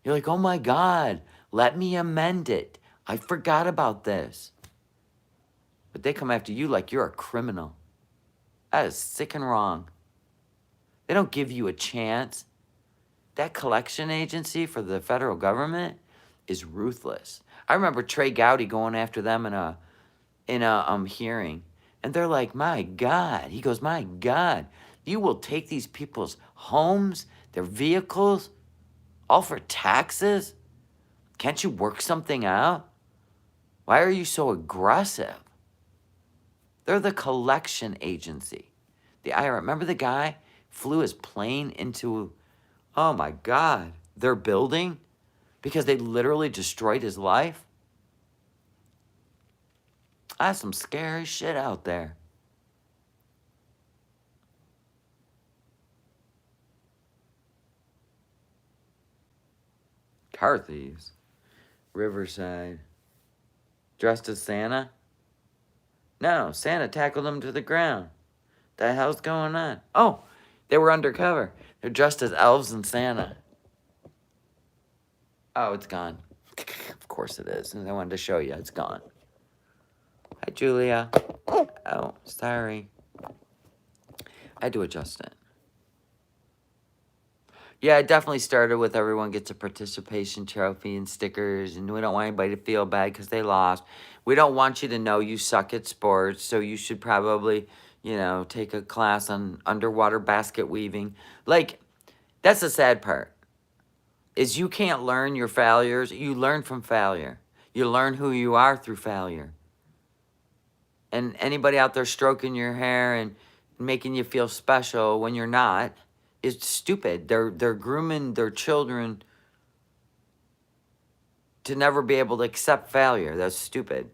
[SPEAKER 1] You're like, oh my God, let me amend it. I forgot about this. But they come after you like you're a criminal. That is sick and wrong. They don't give you a chance. That collection agency for the federal government is ruthless. I remember Trey Gowdy going after them in a hearing. And they're like, my God. He goes, my God, you will take these people's homes, their vehicles, all for taxes? Can't you work something out? Why are you so aggressive? They're the collection agency. The IRS, remember the guy flew his plane into, oh my God, their building because they literally destroyed his life? That's some scary shit out there. Car thieves. Riverside. Dressed as Santa? No, Santa tackled them to the ground. The hell's going on? Oh, they were undercover. They're dressed as elves and Santa. Oh, it's gone. Of course it is. I wanted to show you. It's gone. Hi, Julia. Oh, sorry. I had to adjust it. Yeah, it definitely started with everyone gets a participation trophy and stickers, and we don't want anybody to feel bad because they lost. We don't want you to know you suck at sports, so you should probably, you know, take a class on underwater basket weaving. Like, that's the sad part, is you can't learn your failures. You learn from failure. You learn who you are through failure. And anybody out there stroking your hair and making you feel special when you're not, it's stupid. They're grooming their children to never be able to accept failure. That's stupid.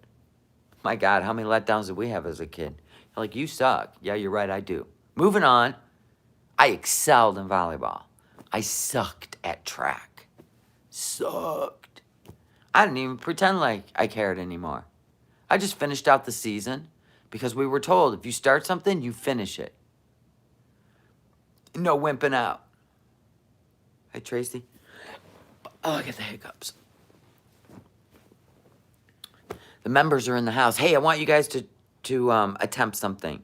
[SPEAKER 1] My God, how many letdowns did we have as a kid? Like, you suck. Yeah, you're right, I do. Moving on. I excelled in volleyball. I sucked at track. Sucked. I didn't even pretend like I cared anymore. I just finished out the season because we were told if you start something, you finish it. No wimping out. Hey, Tracy. Oh, I get the hiccups. The members are in the house. Hey, I want you guys to attempt something.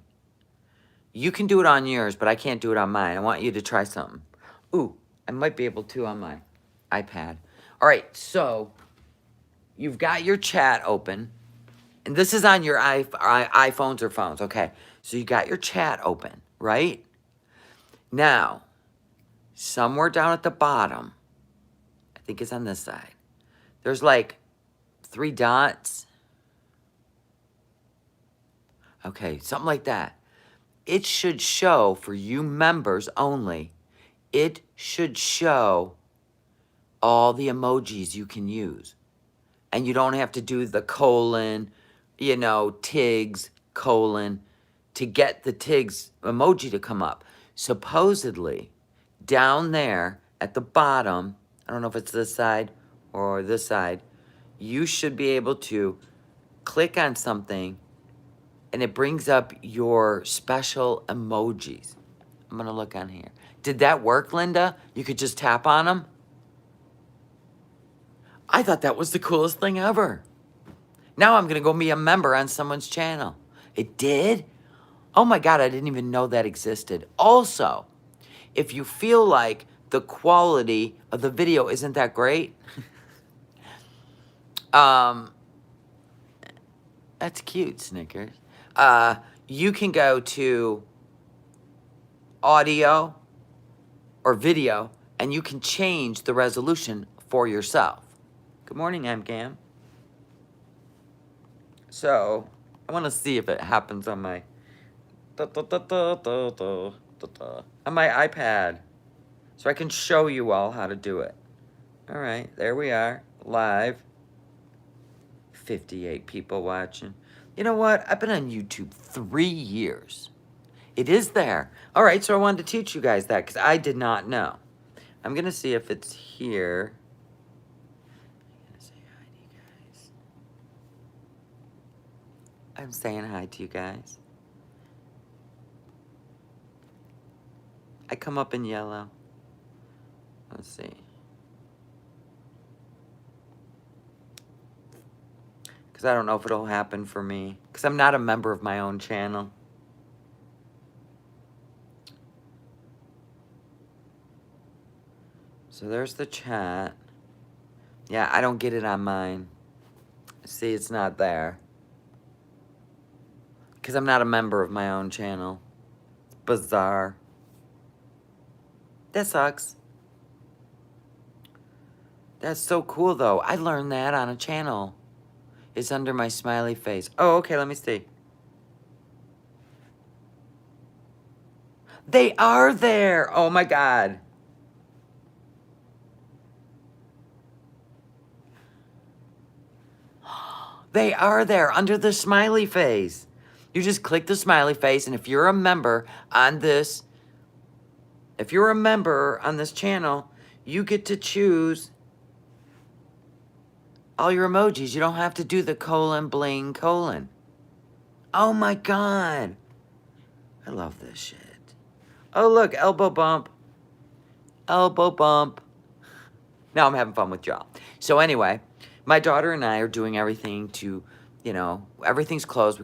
[SPEAKER 1] You can do it on yours, but I can't do it on mine. I want you to try something. Ooh, I might be able to on my iPad. All right, so you've got your chat open. And this is on your iPhones or phones. Okay, so you got your chat open, right? Now, somewhere down at the bottom, I think it's on this side, there's like 3 dots. Okay, something like that. It should show, for you members only, it should show all the emojis you can use. And you don't have to do the colon, you know, Tigs, colon, to get the Tigs emoji to come up. Supposedly, down there at the bottom, I don't know if it's this side or this side, you should be able to click on something and it brings up your special emojis. I'm going to look on here. Did that work, Linda? You could just tap on them? I thought that was the coolest thing ever. Now I'm going to go be a member on someone's channel. It did? Oh my God, I didn't even know that existed. Also, if you feel like the quality of the video isn't that great, that's cute, Snickers. You can go to audio or video, and you can change the resolution for yourself. Good morning, MGAM. So, I want to see if it happens on my on my iPad, so I can show you all how to do it. All right, there we are, live. 58 people watching. You know what? I've been on YouTube 3 years. It is there. All right, so I wanted to teach you guys that because I did not know. I'm going to see if it's here. I'm going to say hi to you guys. I'm saying hi to you guys. I come up in yellow. Let's see. Because I don't know if it'll happen for me. Because I'm not a member of my own channel. So there's the chat. Yeah, I don't get it on mine. See, it's not there. Because I'm not a member of my own channel. Bizarre. That sucks. That's so cool, though. I learned that on a channel. It's under my smiley face. Oh, okay, let me see. They are there. Oh, my God. They are there under the smiley face. You just click the smiley face, and if you're a member on this, channel, you get to choose all your emojis. You don't have to do the colon, bling, colon. Oh my God. I love this shit. Oh, look, elbow bump. Elbow bump. Now I'm having fun with y'all. So anyway, my daughter and I are doing everything to, everything's closed.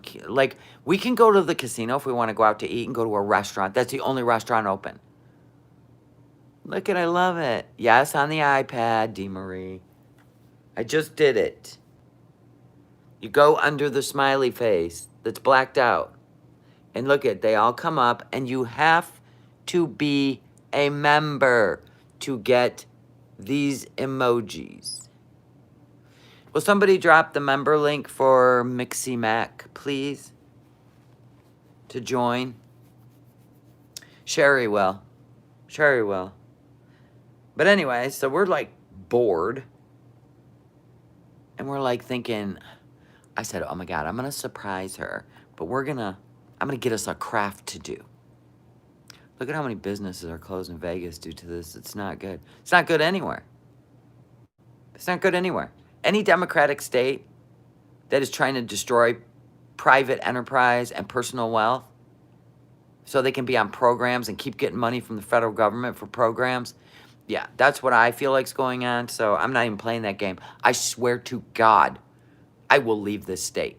[SPEAKER 1] We can go to the casino if we want to go out to eat and go to a restaurant. That's the only restaurant open. Look at, I love it. Yes, on the iPad, D. Marie. I just did it. You go under the smiley face that's blacked out. And look at, they all come up, and you have to be a member to get these emojis. Will somebody drop the member link for Mixie Mac, please? To join? Sherry will. Sherry will. But anyway, so we're like bored. And we're like thinking, I said, oh my God, I'm going to surprise her. But I'm going to get us a craft to do. Look at how many businesses are closed in Vegas due to this. It's not good. It's not good anywhere. It's not good anywhere. Any democratic state that is trying to destroy private enterprise and personal wealth so they can be on programs and keep getting money from the federal government for programs, yeah, that's what I feel like's going on. So I'm not even playing that game. I swear to God, I will leave this state.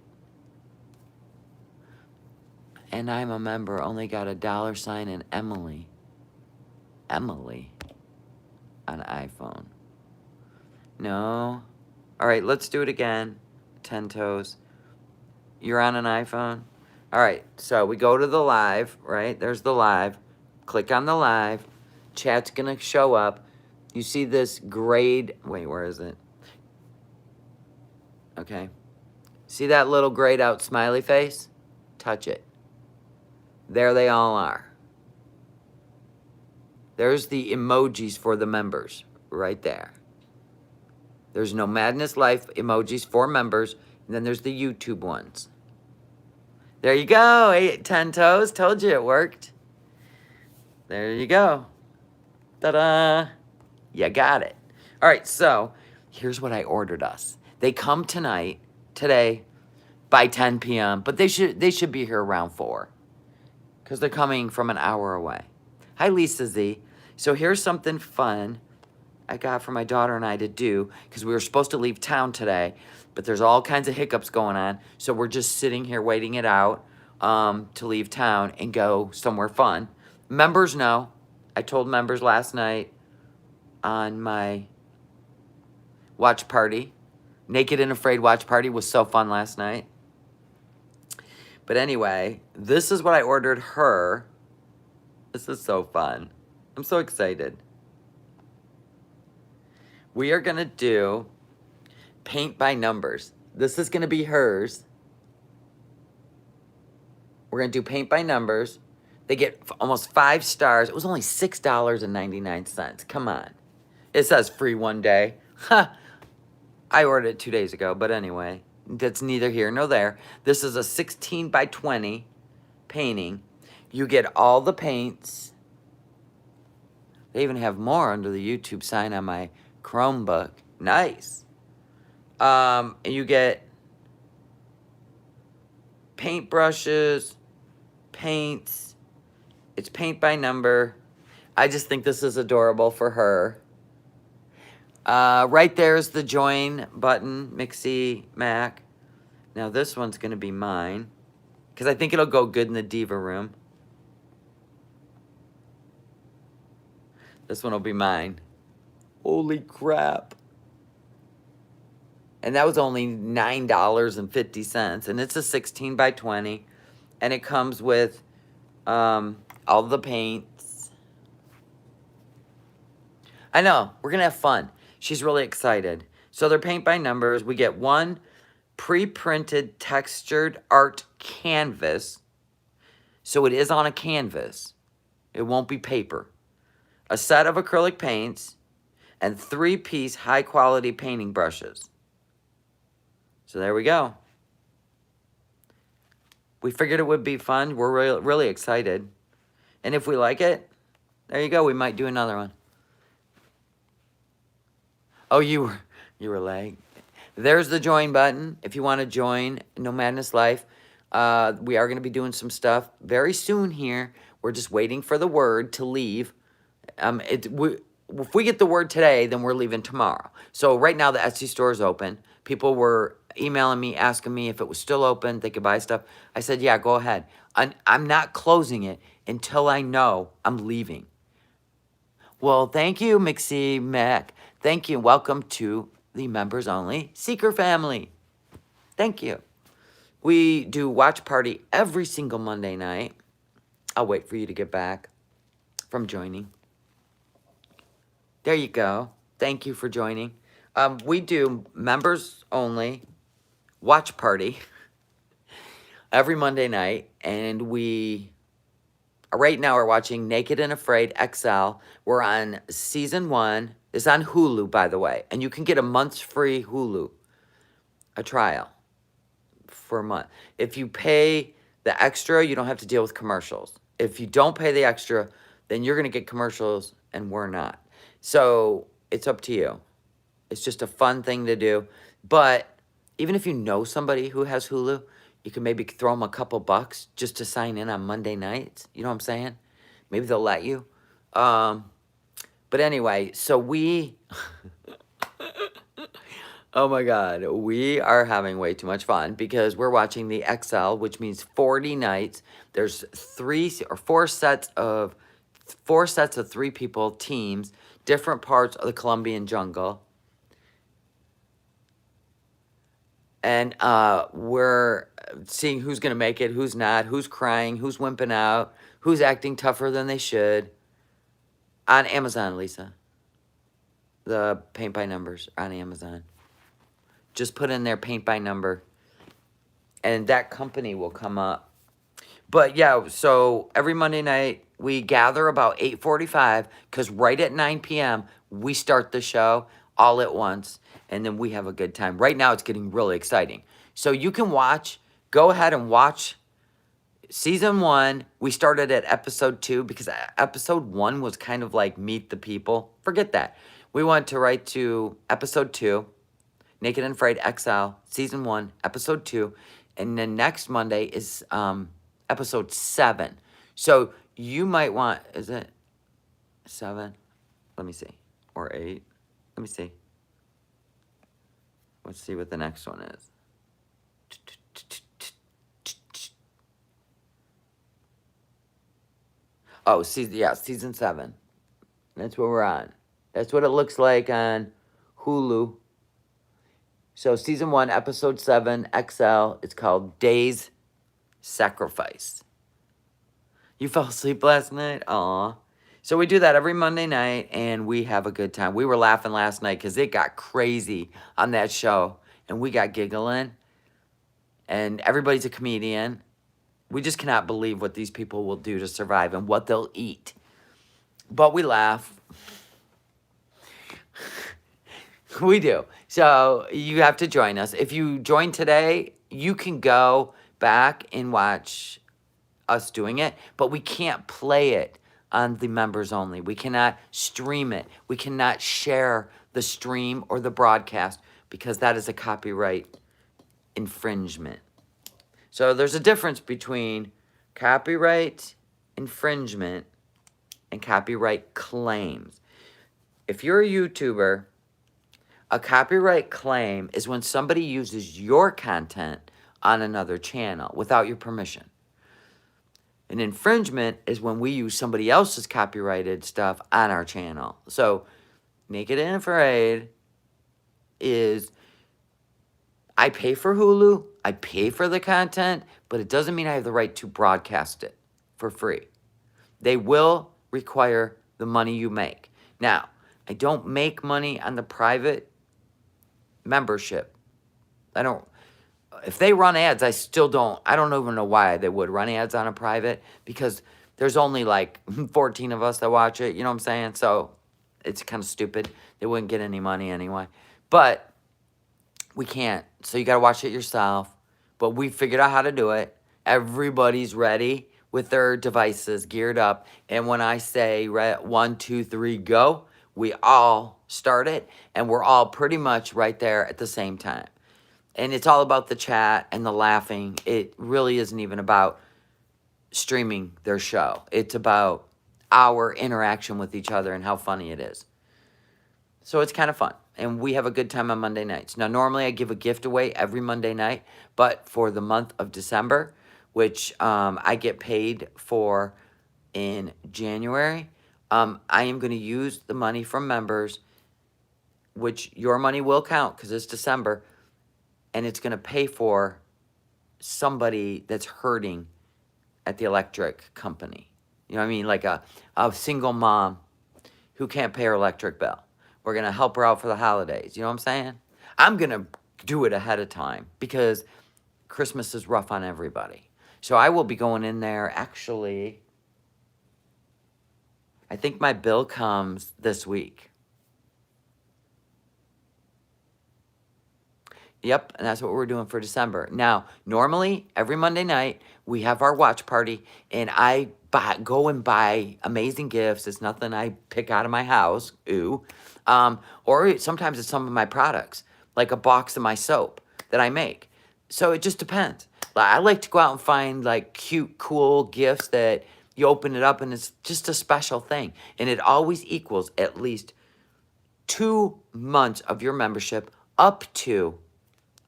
[SPEAKER 1] And I'm a member, only got $sign and Emily. Emily on iPhone. No. All right, let's do it again. 10 toes. You're on an iPhone? All right, so we go to the live, right? There's the live. Click on the live. Chat's going to show up. You see this grayed... Wait, where is it? Okay. See that little grayed out smiley face? Touch it. There they all are. There's the emojis for the members right there. There's No Madness Life emojis for members, and then there's the YouTube ones. There you go, 10 toes. Told you it worked. There you go. Ta-da. You got it. All right, so here's what I ordered us. They come today, by 10 p.m., but they should be here around 4 because they're coming from an hour away. Hi, Lisa Z. So here's something fun I got for my daughter and I to do because we were supposed to leave town today, but there's all kinds of hiccups going on, so we're just sitting here waiting it out. to leave town and go somewhere fun. Members know. I told members last night on my watch party. Naked and Afraid watch party was so fun last night. But anyway, this is what I ordered her. This is so fun. I'm so excited. We are going to do paint by numbers. This is going to be hers. We're going to do paint by numbers. They get almost 5 stars. It was only $6.99. Come on. It says free one day. Ha! I ordered it 2 days ago, but anyway, that's neither here nor there. This is a 16 by 20 painting. You get all the paints. They even have more under the YouTube sign on my Chromebook. Nice. And you get paintbrushes, paints. It's paint by number. I just think this is adorable for her. Right there's the join button, Mixie Mac. Now this one's going to be mine, because I think it'll go good in the diva room. This one will be mine. Holy crap. And that was only $9.50. And it's a 16 by 20. And it comes with all the paints. I know. We're going to have fun. She's really excited. So they're paint by numbers. We get one pre-printed textured art canvas. So it is on a canvas. It won't be paper. A set of acrylic paints, and 3-piece high-quality painting brushes. So there we go. We figured it would be fun. We're really excited. And if we like it, there you go. We might do another one. Oh, you were like, there's the join button. If you want to join No Madness Life, we are going to be doing some stuff very soon here. We're just waiting for the word to leave. If we get the word today, then we're leaving tomorrow. So right now the Etsy store is open. People were emailing me, asking me if it was still open, they could buy stuff. I said, yeah, go ahead. I'm not closing it until I know I'm leaving. Well, thank you, Mixie Mac. Thank you. Welcome to the members only Seeker family. Thank you. We do watch party every single Monday night. I'll wait for you to get back from joining. There you go. Thank you for joining. We do members only watch party every Monday night, and we right now are watching Naked and Afraid XL. We're on season 1. It's on Hulu, by the way, and you can get a month's free Hulu, a trial for a month. If you pay the extra, you don't have to deal with commercials. If you don't pay the extra, then you're going to get commercials, and we're not. So it's up to you. It's just a fun thing to do. But even if you know somebody who has Hulu, you can maybe throw them a couple bucks just to sign in on Monday nights. You know what I'm saying? Maybe they'll let you. But anyway, so we... oh my God. We are having way too much fun because we're watching the XL, which means 40 nights. There's 4 sets of 3 people, teams, different parts of the Colombian jungle. And we're seeing who's going to make it, who's not, who's crying, who's wimping out, who's acting tougher than they should. On Amazon, Lisa. The paint by numbers on Amazon. Just put in their paint by number. And that company will come up. But yeah, so every Monday night, we gather about 8:45. Because right at 9 p.m., we start the show all at once. And then we have a good time. Right now, it's getting really exciting. So you can watch. Go ahead and watch season 1. We started at episode 2 because episode 1 was kind of like Meet the People. Forget that. We went to right to episode 2, Naked and Afraid XL, season 1, episode 2. And then next Monday is episode 7. So you might want, is it 7? Let me see. Or 8. Let me see. Let's see what the next one is. Oh, season 7. That's what we're on. That's what it looks like on Hulu. So season 1, episode 7, XL. It's called Day's Sacrifice. You fell asleep last night? Aw. So we do that every Monday night, and we have a good time. We were laughing last night because it got crazy on that show, and we got giggling, and everybody's a comedian. We just cannot believe what these people will do to survive and what they'll eat. But we laugh. We do. So you have to join us. If you join today, you can go back and watch us doing it, but we can't play it on the members only. We cannot stream it. We cannot share the stream or the broadcast because that is a copyright infringement. So there's a difference between copyright infringement and copyright claims. If you're a YouTuber, a copyright claim is when somebody uses your content on another channel without your permission. An infringement is when we use somebody else's copyrighted stuff on our channel. So, Naked and Afraid is, I pay for Hulu, I pay for the content, but it doesn't mean I have the right to broadcast it for free. They will require the money you make. Now, I don't make money on the private membership. If they run ads, I don't even know why they would run ads on a private, because there's only like 14 of us that watch it, you know what I'm saying? So it's kind of stupid. They wouldn't get any money anyway. But we can't. So you got to watch it yourself. But we figured out how to do it. Everybody's ready with their devices geared up. And when I say 1, 2, 3, go, we all start it. And we're all pretty much right there at the same time. And it's all about the chat and the laughing. It really isn't even about streaming their show. It's about our interaction with each other and how funny it is. So it's kind of fun. And we have a good time on Monday nights. Now, normally I give a gift away every Monday night. But for the month of December, which I get paid for in January, I am going to use the money from members, which your money will count because it's December, and it's going to pay for somebody that's hurting at the electric company. You know what I mean? Like a single mom who can't pay her electric bill. We're going to help her out for the holidays. You know what I'm saying? I'm going to do it ahead of time because Christmas is rough on everybody. So I will be going in there. Actually, I think my bill comes this week. Yep, and that's what we're doing for December. Now, normally, every Monday night, we have our watch party, and I go and buy amazing gifts. It's nothing I pick out of my house, or sometimes it's some of my products, like a box of my soap that I make. So it just depends. I like to go out and find, like, cute, cool gifts that you open it up, and it's just a special thing. And it always equals at least 2 months of your membership up to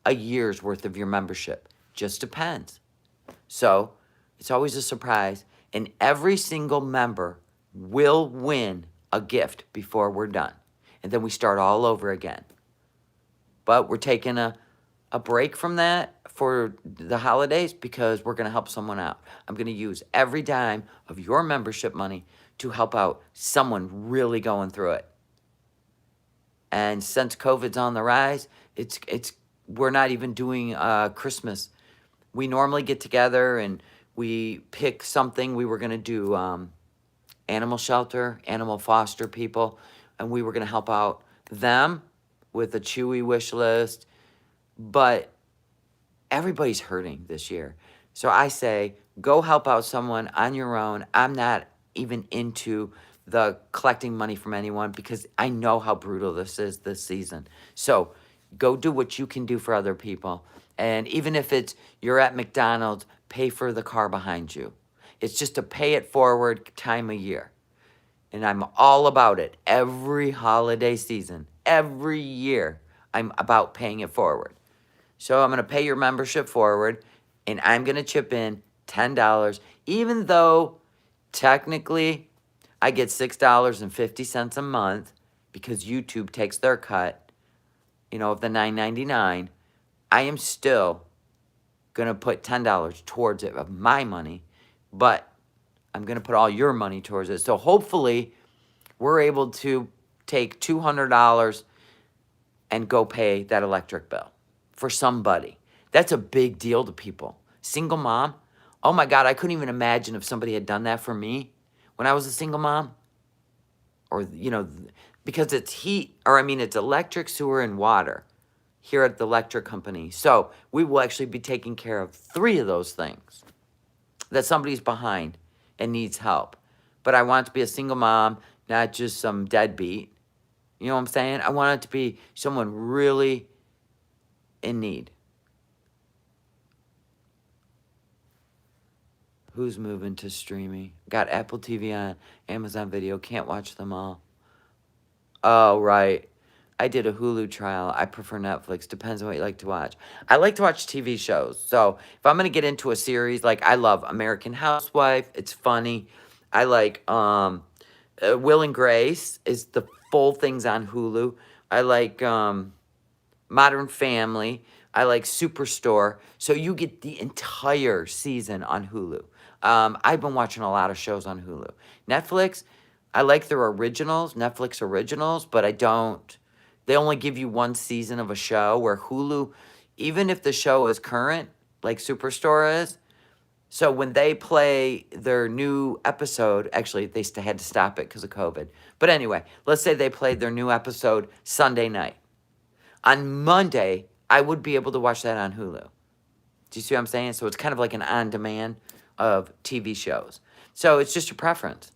[SPEAKER 1] a year's worth of your membership. Just depends. So it's always a surprise. And every single member will win a gift before we're done. And then we start all over again. But we're taking a break from that for the holidays because we're going to help someone out. I'm going to use every dime of your membership money to help out someone really going through it. And since COVID's on the rise, we're not even doing Christmas. We normally get together and we pick something. We were going to do animal shelter, animal foster people, and we were going to help out them with a Chewy wish list. But everybody's hurting this year. So I say, go help out someone on your own. I'm not even into the collecting money from anyone because I know how brutal this is this season. So go do what you can do for other people. And even if it's you're at McDonald's, pay for the car behind you. It's just a pay it forward time of year. And I'm all about it. Every holiday season, every year, I'm about paying it forward. So I'm going to pay your membership forward, and I'm going to chip in $10, even though technically, I get $6.50 a month because YouTube takes their cut, of the $9.99. I am still going to put $10 towards it of my money, but I'm going to put all your money towards it. So hopefully we're able to take $200 and go pay that electric bill for somebody. That's a big deal to people. Single mom, oh my God, I couldn't even imagine if somebody had done that for me when I was a single mom. Or, because it's it's electric, sewer, and water here at the electric company. So we will actually be taking care of 3 of those things that somebody's behind and needs help. But I want it to be a single mom, not just some deadbeat. You know what I'm saying? I want it to be someone really in need. Who's moving to streaming? Got Apple TV on, Amazon Video. Can't watch them all. Oh, right. I did a Hulu trial. I prefer Netflix. Depends on what you like to watch. I like to watch TV shows. So if I'm going to get into a series, like I love American Housewife. It's funny. I like Will and Grace is the full things on Hulu. I like Modern Family. I like Superstore. So you get the entire season on Hulu. I've been watching a lot of shows on Hulu. Netflix, I like their originals, Netflix originals, but I don't. They only give you 1 season of a show, where Hulu, even if the show is current, like Superstore is, so when they play their new episode, actually, they had to stop it because of COVID. But anyway, let's say they played their new episode Sunday night. On Monday, I would be able to watch that on Hulu. Do you see what I'm saying? So it's kind of like an on-demand of TV shows. So it's just your preference.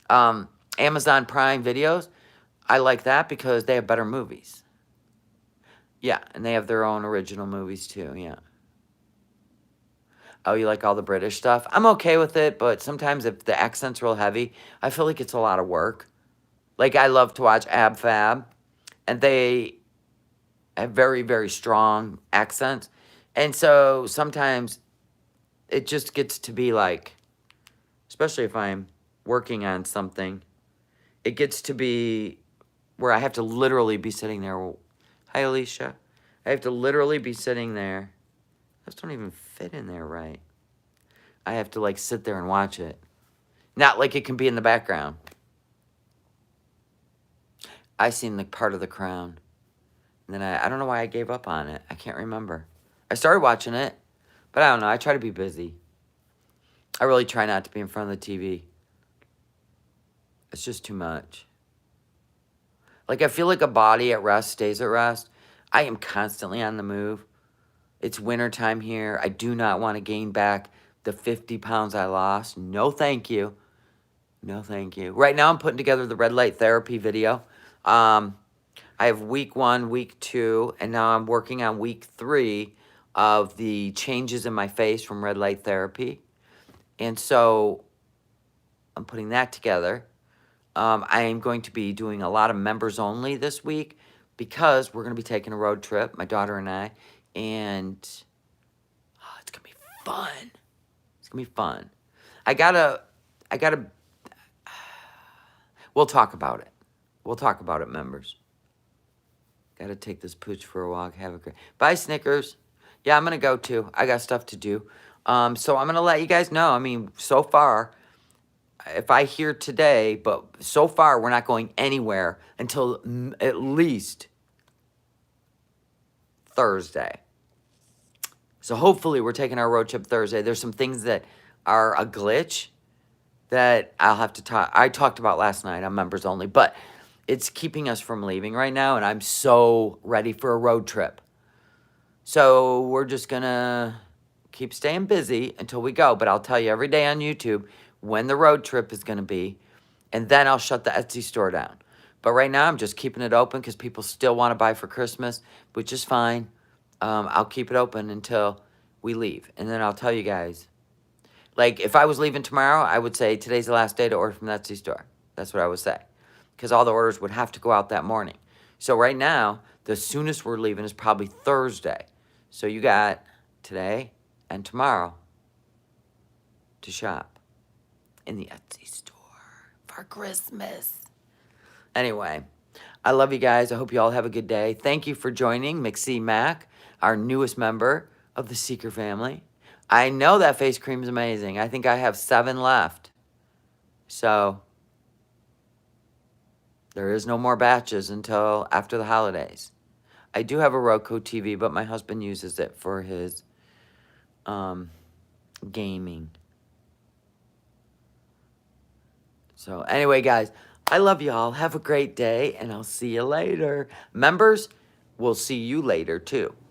[SPEAKER 1] Amazon Prime Videos, I like that because they have better movies. Yeah, and they have their own original movies too, yeah. Oh, you like all the British stuff? I'm okay with it, but sometimes if the accent's real heavy, I feel like it's a lot of work. Like, I love to watch Ab Fab, and they have very, very strong accents. And so sometimes it just gets to be like, especially if I'm working on something, it gets to be where I have to literally be sitting there. Hi, Alicia. I have to literally be sitting there. Those don't even fit in there right. I have to, like, sit there and watch it. Not like it can be in the background. I seen the part of The Crown. And then I don't know why I gave up on it. I can't remember. I started watching it, but I don't know. I try to be busy. I really try not to be in front of the TV. It's just too much. Like, I feel like a body at rest stays at rest. I am constantly on the move. It's wintertime here. I do not want to gain back the 50 pounds I lost. No, thank you. No, thank you. Right now, I'm putting together the red light therapy video. I have week 1, week 2, and now I'm working on week 3 of the changes in my face from red light therapy. And so I'm putting that together. I am going to be doing a lot of members only this week because we're going to be taking a road trip, my daughter and I, and it's going to be fun. It's going to be fun. I gotta, we'll talk about it. We'll talk about it, members. Gotta take this pooch for a walk. Have a great, bye, Snickers. Yeah, I'm going to go too. I got stuff to do. So I'm going to let you guys know. I mean, so far, if I hear today, but so far we're not going anywhere until at least Thursday. So hopefully we're taking our road trip Thursday. There's some things that are a glitch that I'll have to talk. I talked about last night on members only, but it's keeping us from leaving right now, and I'm so ready for a road trip. So we're just going to keep staying busy until we go, but I'll tell you every day on YouTube when the road trip is going to be, and then I'll shut the Etsy store down. But right now, I'm just keeping it open because people still want to buy for Christmas, which is fine. I'll keep it open until we leave, and then I'll tell you guys. Like, if I was leaving tomorrow, I would say today's the last day to order from the Etsy store. That's what I would say, because all the orders would have to go out that morning. So right now, the soonest we're leaving is probably Thursday. So you got today and tomorrow to shop. in the Etsy store for Christmas. Anyway, I love you guys. I hope you all have a good day. Thank you for joining McC Mac, our newest member of the Seeker family. I know that face cream is amazing. I think I have 7 left. So there is no more batches until after the holidays. I do have a Roku TV, but my husband uses it for his gaming. So anyway, guys, I love y'all. Have a great day, and I'll see you later. Members, we'll see you later, too.